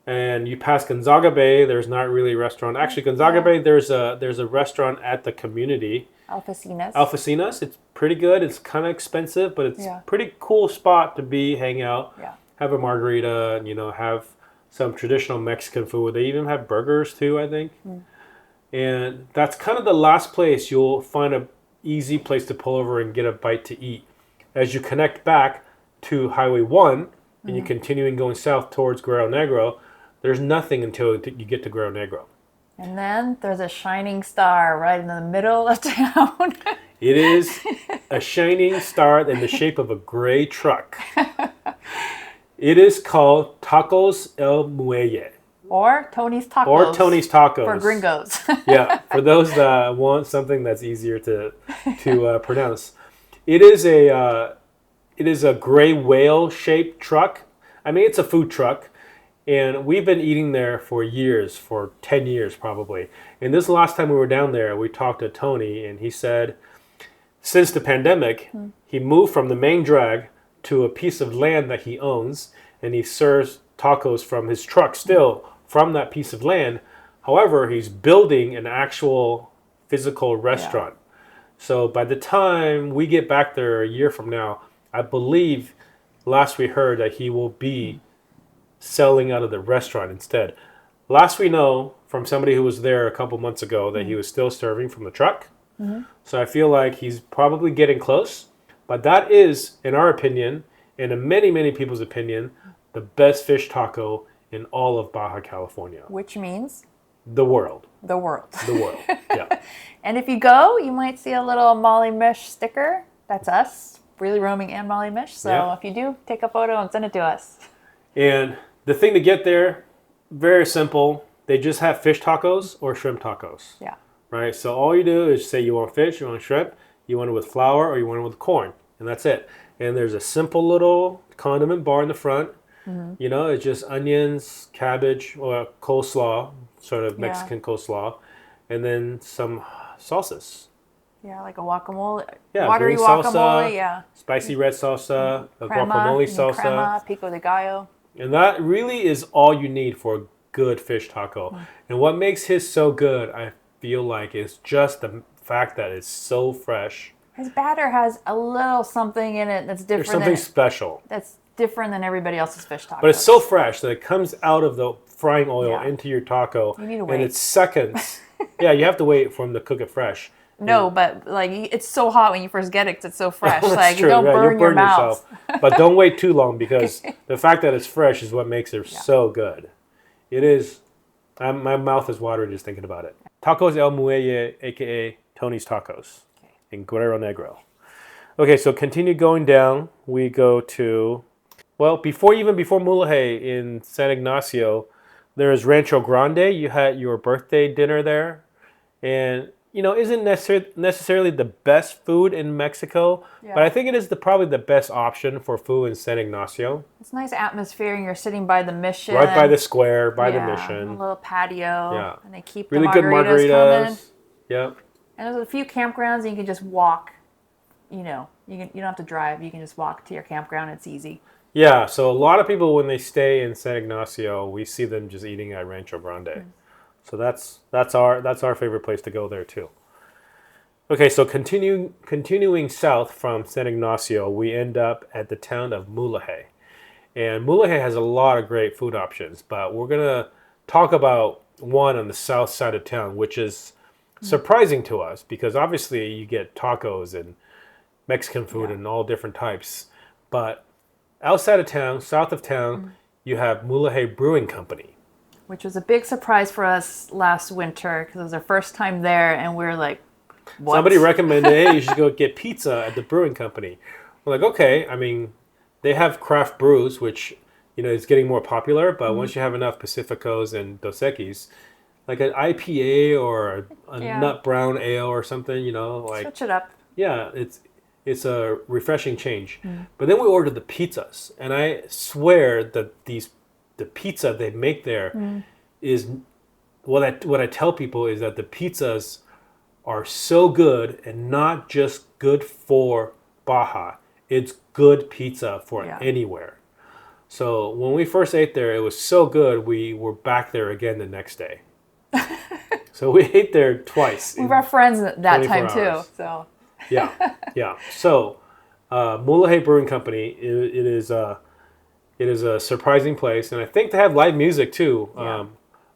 And you pass Gonzaga Bay, there's not really a restaurant. Actually, Gonzaga Bay, there's a restaurant at the community. Alfacinas. It's pretty good. It's kind of expensive, but it's a pretty cool spot to hang out, have a margarita, and have some traditional Mexican food. They even have burgers too, I think. And that's kind of the last place you'll find a easy place to pull over and get a bite to eat. As you connect back to Highway 1 and you're continuing going south towards Guerrero Negro, there's nothing until you get to Guerrero Negro. And then there's a shining star right in the middle of town. It is a shining star in the shape of a gray truck. It is called Tacos El Muelle. Or Tony's Tacos. Or Tony's Tacos. For gringos. Yeah, for those that want something that's easier to pronounce. It is a gray whale-shaped truck. I mean, it's a food truck. And we've been eating there for years, for 10 years probably. And this last time we were down there, we talked to Tony, and he said since the pandemic, he moved from the main drag to a piece of land that he owns, and he serves tacos from his truck still from that piece of land. However, he's building an actual physical restaurant. So by the time we get back there a year from now, I believe last we heard that he will be selling out of the restaurant instead. Last we know from somebody who was there a couple months ago that he was still serving from the truck. So I feel like he's probably getting close. But that is, in our opinion, and in many, many people's opinion, the best fish taco in all of Baja California. Which means? The world. The world. The world, yeah. And if you go, you might see a little Molly Mish sticker. That's us, Really Roaming and Molly Mish. So if you do, take a photo and send it to us. And the thing to get there, very simple. They just have fish tacos or shrimp tacos. Yeah. Right? So all you do is say you want fish, you want shrimp, you want it with flour, or you want it with corn. And that's it. And there's a simple little condiment bar in the front. It's just onions, cabbage, or coleslaw, sort of Mexican coleslaw, and then some salsas. Yeah, like a guacamole. Yeah, watery green guacamole, salsa, spicy red salsa, a crema, guacamole salsa. Crema, pico de gallo. And that really is all you need for a good fish taco. And what makes his so good, I feel like, is just the fact that it's so fresh. His batter has a little something in it that's different. There's something special. That's different than everybody else's fish tacos. But it's so fresh that it comes out of the frying oil into your taco. You need to wait. And it's seconds. Yeah, you have to wait for them to cook it fresh. No, but like it's so hot when you first get it 'cause it's so fresh. That's like true. you don't You'll burn your mouth. yourself. But don't wait too long because the fact that it's fresh is what makes it so good. It is. My mouth is watering just thinking about it. Tacos El Muelle, a.k.a. Tony's Tacos in Guerrero Negro. Okay, so continue going down. We go to Well, before Mulegé in San Ignacio, there's Rancho Grande. You had your birthday dinner there, and isn't necessarily the best food in Mexico, but I Yeah. think it is probably the best option for food in San Ignacio. It's nice atmosphere, and you're sitting by the Right by mission. the square, by the Yeah, a mission. little patio, Yeah. and they keep the Really good margaritas coming. margaritas. Yep. And there's a few campgrounds, and you can just walk. You don't have to drive. You can just walk to your campground. It's easy. Yeah, so a lot of people when they stay in San Ignacio, we see them just eating at Rancho Grande. So that's our favorite place to go there too. Okay, so continuing south from San Ignacio, we end up at the town of Mulegé. And Mulegé has a lot of great food options, but we're gonna talk about one on the south side of town, which is surprising to us because obviously you get tacos and Mexican food Yeah. and all different types. But outside of town, south of town, you have Mulegé Brewing Company. Which was a big surprise for us last winter because it was our first time there, and we are like, "What?" Somebody recommended, hey, you should go get pizza at the brewing company. We're like, okay. I mean, they have craft brews, which is getting more popular. But once you have enough Pacificos and Dos Equis, like an IPA or a Yeah. nut brown ale or something, like Switch it up. yeah, it's a refreshing change. But then we ordered the pizzas, and I swear that the pizza they make there is what I tell people is that the pizzas are so good and not just good for Baja. It's good pizza for Yeah. anywhere. So when we first ate there, it was so good we were back there again the next day. So we ate there twice. We were friends at that 24 time hours. too. So Yeah, yeah. So Mulegé Brewing Company, it is a surprising place, and I think they have live music too Yeah.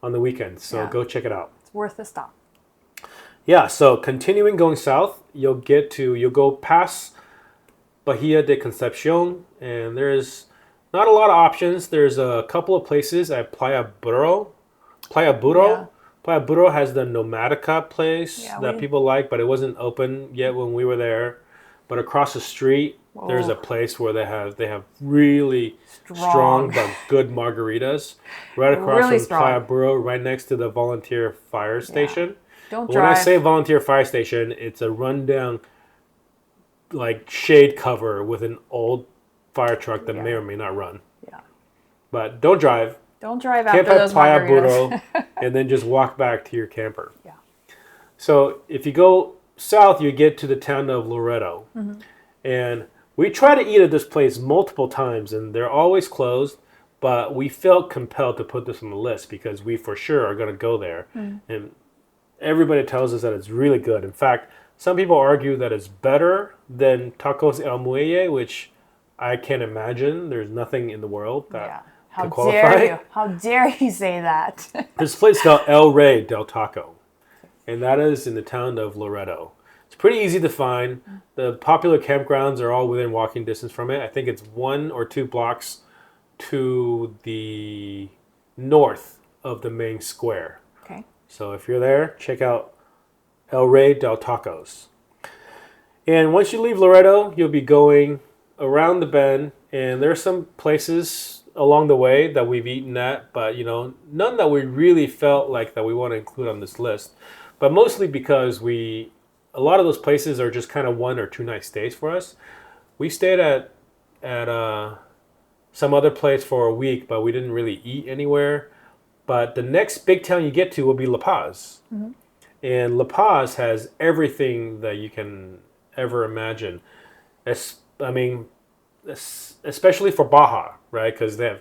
on the weekends. So Yeah. go check it out. it's worth the stop. Yeah. So continuing going south, you'll go past Bahia de Concepcion, and there's not a lot of options. There's a couple of places at Playa Burro. Playa Burro. Yeah. Playa Burro has the Nomadica place Yeah, that we- people like, but it wasn't open yet when we were there. But across the street, there's a Whoa. place where they have really strong but good margaritas right across Really from strong. Playa Burro, right next to the volunteer fire station. Don't When I drive. say volunteer fire station, it's a rundown like shade cover with an old fire truck that Yeah. may or may not run. Yeah. But don't drive. Don't drive Camp after at those Playa margaritas. Burro and then just walk back to your camper. Yeah. So if you go south, you get to the town of Loreto. And we try to eat at this place multiple times, and they're always closed. But we felt compelled to put this on the list because we for sure are going to go there. And everybody tells us that it's really good. In fact, some people argue that it's better than Tacos El Muelle, which I can't imagine. There's nothing in the world that Yeah. How could qualify. dare you? How dare you say that? This place is called El Rey del Taco, and that is in the town of Loreto. It's pretty easy to find. The popular campgrounds are all within walking distance from it. I think it's 1 or 2 blocks to the north of the main square. Okay. So if you're there, check out El Rey del Tacos. And once you leave Loreto, you'll be going around the bend, and there's some places along the way that we've eaten at, but none that we really felt like that we want to include on this list. But mostly because a lot of those places are just kind of 1 or 2 night stays for us. We stayed at some other place for a week, but we didn't really eat anywhere. But the next big town you get to will be La Paz. And La Paz has everything that you can ever imagine. Especially for Baja, right? Because they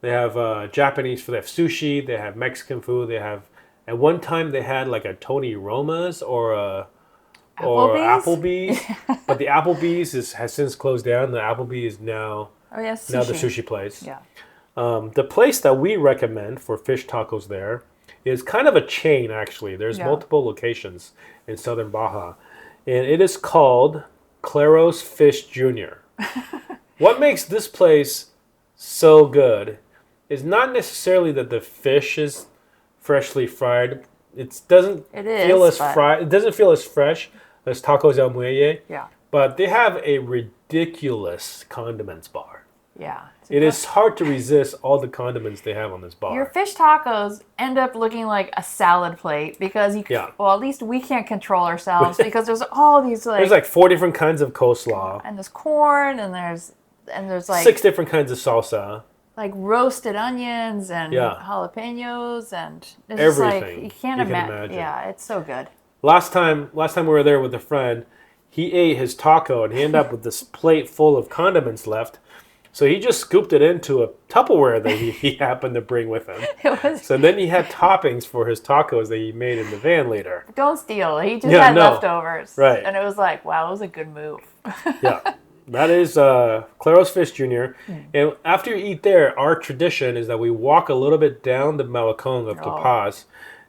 have Japanese food, they have sushi, they have Mexican food, they have. At one time they had like a Tony Roma's or Applebee's, but the Applebee's has since closed down. The Applebee is now Oh yes. now the sushi place. Yeah. The place that we recommend for fish tacos there is kind of a chain, actually. There's Yeah. multiple locations in southern Baja, and it is called Claros Fish Jr. What makes this place so good is not necessarily that the fish is freshly fried. It doesn't It feel is, as but- fried. It doesn't feel as fresh as Tacos El Muelle. Yeah. But they have a ridiculous condiments bar. Yeah. It is hard to resist all the condiments they have on this bar. Your fish tacos end up looking like a salad plate because well, at least we can't control ourselves because there's all these like there's like 4 different kinds of coleslaw. And there's corn and there's like 6 different kinds of salsa. Like roasted onions and jalapenos and it's everything. Just like, you can't imagine. Yeah, it's so good. Last time we were there with a friend, he ate his taco and he ended up with this plate full of condiments left. So he just scooped it into a Tupperware that he happened to bring with him. So then he had toppings for his tacos that he made in the van later. Don't steal. He just had leftovers. Right. And it was like, wow, it was a good move. Yeah. That is Claros Fish Jr. And after you eat there, our tradition is that we walk a little bit down the Malecón of La Paz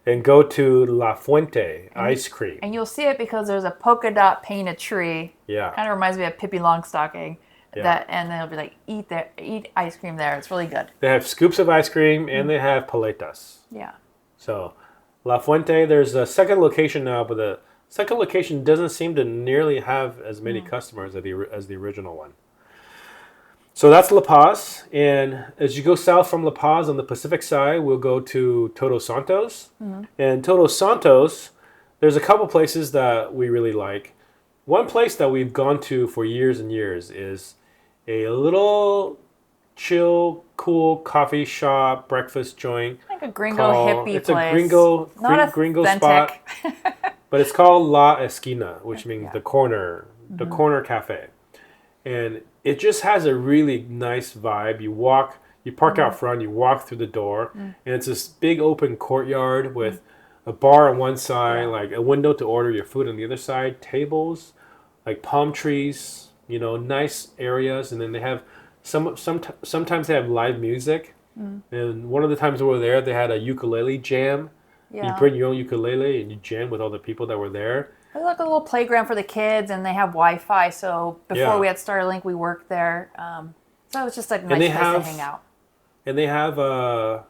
and go to La Fuente ice cream. And you'll see it because there's a polka dot painted tree. Yeah. Kind of reminds me of Pippi Longstocking. Yeah. And they'll be like, eat ice cream there. It's really good. They have scoops of ice cream and they have paletas. Yeah. So La Fuente, there's a second location now, but the second location doesn't seem to nearly have as many customers as the original one. So that's La Paz. And as you go south from La Paz on the Pacific side, we'll go to Todos Santos. And Todos Santos, there's a couple places that we really like. One place that we've gone to for years and years is a little chill, cool coffee shop, breakfast joint. Like a gringo hippie place. It's a gringo spot. But it's called La Esquina, which means the corner cafe. And it just has a really nice vibe. You park out front, you walk through the door, and it's this big open courtyard with a bar on one side, like a window to order your food on the other side, tables, like palm trees, nice areas, and then they have sometimes they have live music. And one of the times we were there, they had a ukulele jam. Yeah. You bring your own ukulele and you jam with all the people that were there. There's like a little playground for the kids, and they have Wi-Fi. So before we had Starlink, we worked there. So it's just like a nice place to hang out. And they have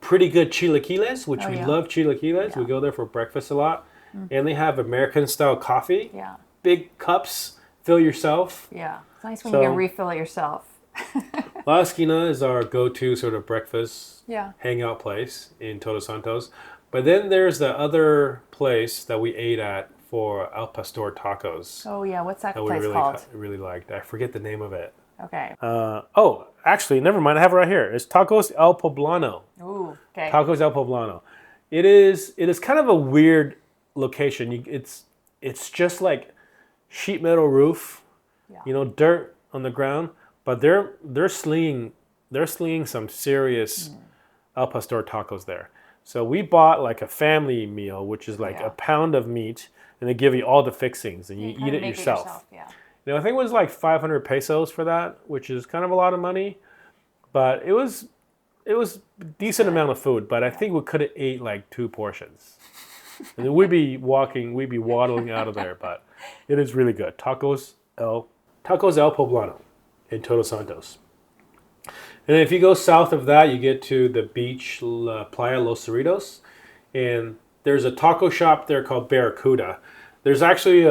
pretty good chilaquiles, which we love chilaquiles. Yeah. We go there for breakfast a lot. And they have American-style coffee. Yeah. Big cups, fill yourself. Yeah. It's nice when you can refill it yourself. La Esquina is our go-to sort of breakfast hangout place in Todos Santos. But then there's the other place that we ate at for Al Pastor tacos. Oh, yeah. What's that place called? Really liked. I forget the name of it. Okay. Actually, never mind. I have it right here. It's Tacos El Poblano. Ooh, okay. Tacos El Poblano. It is kind of a weird location. It's just like sheet metal roof, dirt on the ground. But they're slinging some serious Al Pastor tacos there. So we bought like a family meal, which is like a pound of meat, and they give you all the fixings, and you eat it yourself. I think it was like 500 pesos for that, which is kind of a lot of money, but it was a decent amount of food. But I think we could have ate like 2 portions, and then we'd be waddling out of there. But it is really good. Tacos El Poblano in Todos Santos. And if you go south of that, you get to the beach, Playa Los Cerritos, and there's a taco shop there called Barracuda. There's actually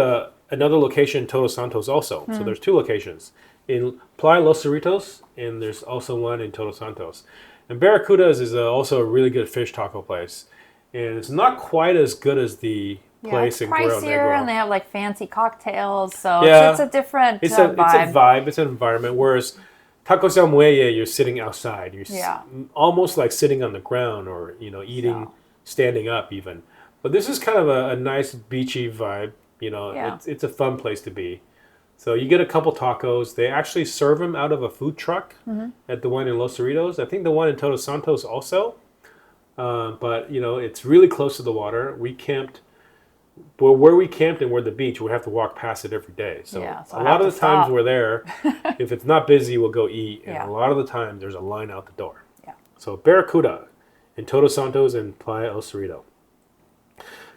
another location in Todos Santos also. So there's 2 locations in Playa Los Cerritos, and there's also one in Todos Santos. And Barracuda's is also a really good fish taco place, and it's not quite as good as the place in Guerrero Negro. Negro. And they have like fancy cocktails, so it's a different vibe. It's a vibe. It's an environment. Whereas Tacos El Muelle, you're sitting outside. You're almost like sitting on the ground, or eating standing up even. But this is kind of a nice beachy vibe. It's a fun place to be. So you get a couple tacos. They actually serve them out of a food truck at the one in Los Cerritos. I think the one in Todos Santos also. But it's really close to the water. We camped. But where we camped and where the beach, we have to walk past it every day. So a lot of the times we're there, if it's not busy, we'll go eat. And a lot of the time, there's a line out the door. Yeah. So Barracuda in Todos Santos and Playa El Cerrito.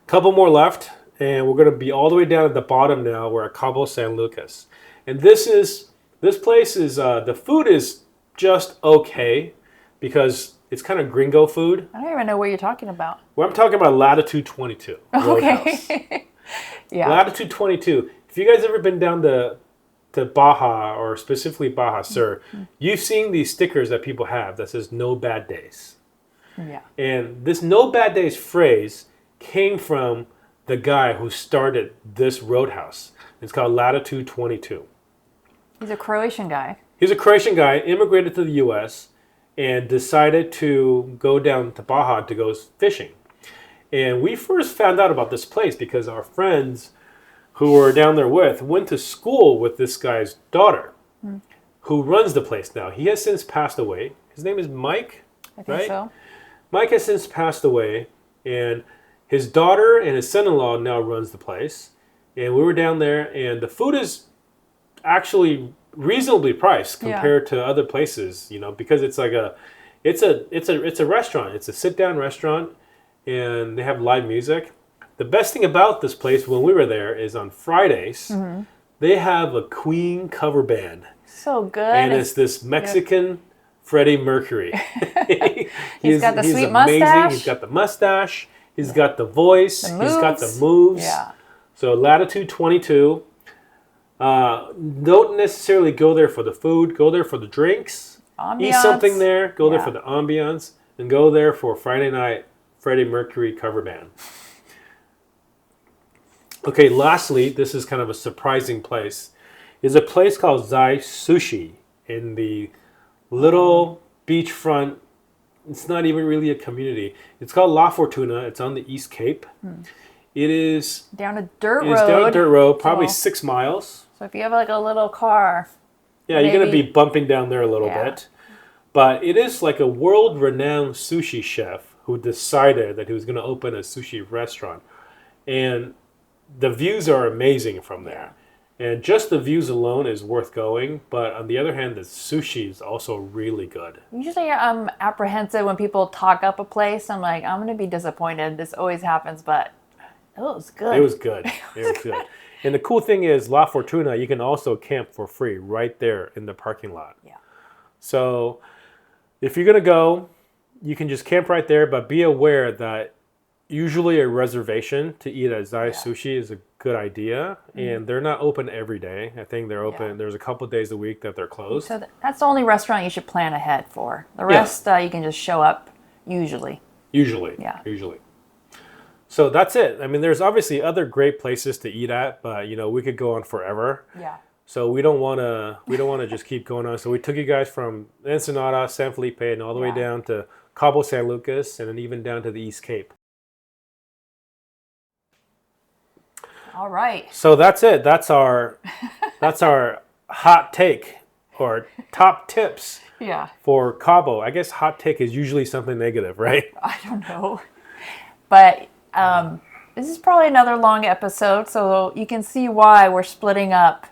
Couple more left, and we're going to be all the way down at the bottom now. We're at Cabo San Lucas. And this place is, the food is just okay because it's kind of gringo food. I don't even know what you're talking about. Well, I'm talking about Latitude 22. Okay. Latitude 22. If you guys ever been down to to Baja, or specifically Baja Sur, you've seen these stickers that people have that says "No Bad Days." Yeah. And this "No Bad Days" phrase came from the guy who started this roadhouse. It's called Latitude 22. He's a Croatian guy. He's a Croatian guy, immigrated to the U.S., and decided to go down to Baja to go fishing. And we first found out about this place because our friends who were down there went to school with this guy's daughter, who runs the place now. He has since passed away. His name is Mike, I think right? so. Mike has since passed away, and his daughter and his son-in-law now runs the place. And we were down there, and the food is actually reasonably priced compared to other places, because it's like it's a restaurant. It's a sit-down restaurant, and they have live music. The best thing about this place when we were there is on Fridays, they have a Queen cover band. So good. And it's this Mexican Freddie Mercury. He's got the sweet amazing. mustache. He's got the mustache. He's got the voice. He's got the moves. Yeah. So Latitude 22. Don't necessarily go there for the food. Go there for the drinks. Ambiance. Eat something there. Go there for the ambiance. And go there for Friday night Freddie Mercury cover band. Okay, lastly, this is kind of a surprising place. Is a place called Zai Sushi in the little beachfront. It's not even really a community. It's called La Fortuna. It's on the East Cape. It is down a dirt road. It's down a dirt road, probably 6 miles. So if you have like a little car, yeah, you're gonna be bumping down there a little bit. But it is like a world-renowned sushi chef who decided that he was going to open a sushi restaurant, and the views are amazing from there. And just the views alone is worth going. But on the other hand, the sushi is also really good. Usually I'm apprehensive when people talk up a place. I'm like, I'm going to be disappointed. This always happens, but it was good. It was good. It was good. And the cool thing is, La Fortuna, you can also camp for free right there in the parking lot. Yeah. So if you're going to go, you can just camp right there, but be aware that usually a reservation to eat at Zai Sushi is a good idea, and they're not open every day. I think they're open. There's a couple of days a week that they're closed. So that's the only restaurant you should plan ahead for. The rest, you can just show up usually. Usually. So that's it. I mean, there's obviously other great places to eat at, but we could go on forever. Yeah. So we don't want to just keep going on. So we took you guys from Ensenada, San Felipe, and all the way down to Cabo San Lucas, and then even down to the East Cape. All right. So that's it. That's our hot take or top tips. For Cabo. I guess hot take is usually something negative, right? I don't know. But this is probably another long episode, so you can see why we're splitting up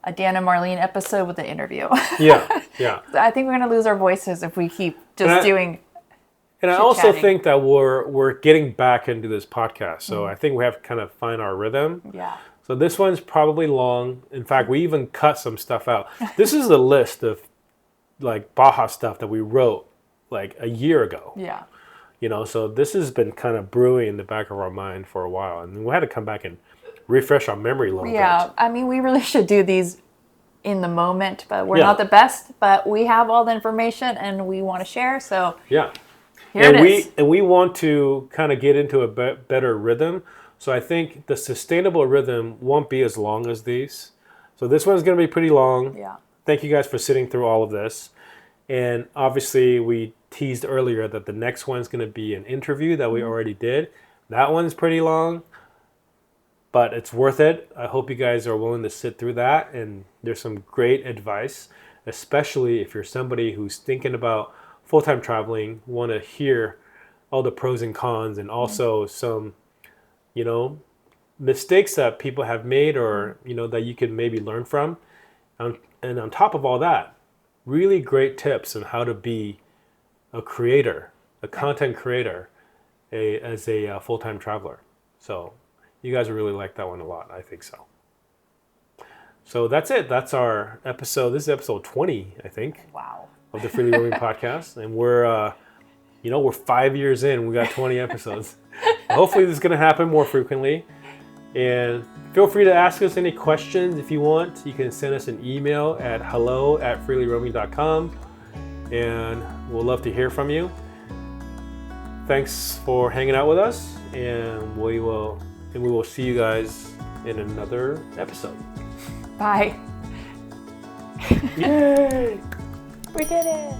a Dan and Marlene episode with an interview. Yeah. I think we're going to lose our voices if we keep just doing. And I also think that we're getting back into this podcast, so I think we have to kind of find our rhythm. Yeah. So this one's probably long. In fact, we even cut some stuff out. This is the list of like Baja stuff that we wrote like a year ago. Yeah. So this has been kind of brewing in the back of our mind for a while, and we had to come back and refresh our memory a little bit. Yeah, I mean, we really should do these in the moment, but we're not the best, but we have all the information and we want to share, so here it is. And we want to kind of get into a better rhythm, so I think the sustainable rhythm won't be as long as these. So this one's going to be pretty long. Yeah. Thank you guys for sitting through all of this. And obviously we teased earlier that the next one's going to be an interview that we already did. That one's pretty long, but it's worth it. I hope you guys are willing to sit through that. And there's some great advice, especially if you're somebody who's thinking about full-time traveling, want to hear all the pros and cons, and also some, mistakes that people have made, or, that you can maybe learn from. And on top of all that, really great tips on how to be a creator, a content creator, as a full-time traveler. So you guys will really like that one a lot. I think so. So that's it. That's our episode. This is episode 20, I think. Wow. Of the Freely Roaming Podcast. And we're 5 years in. We got 20 episodes. Hopefully this is going to happen more frequently. And feel free to ask us any questions if you want. You can send us an email at hello@freelyroaming.com, and we'll love to hear from you. Thanks for hanging out with us, and we will see you guys in another episode. Bye. Yay! We did it.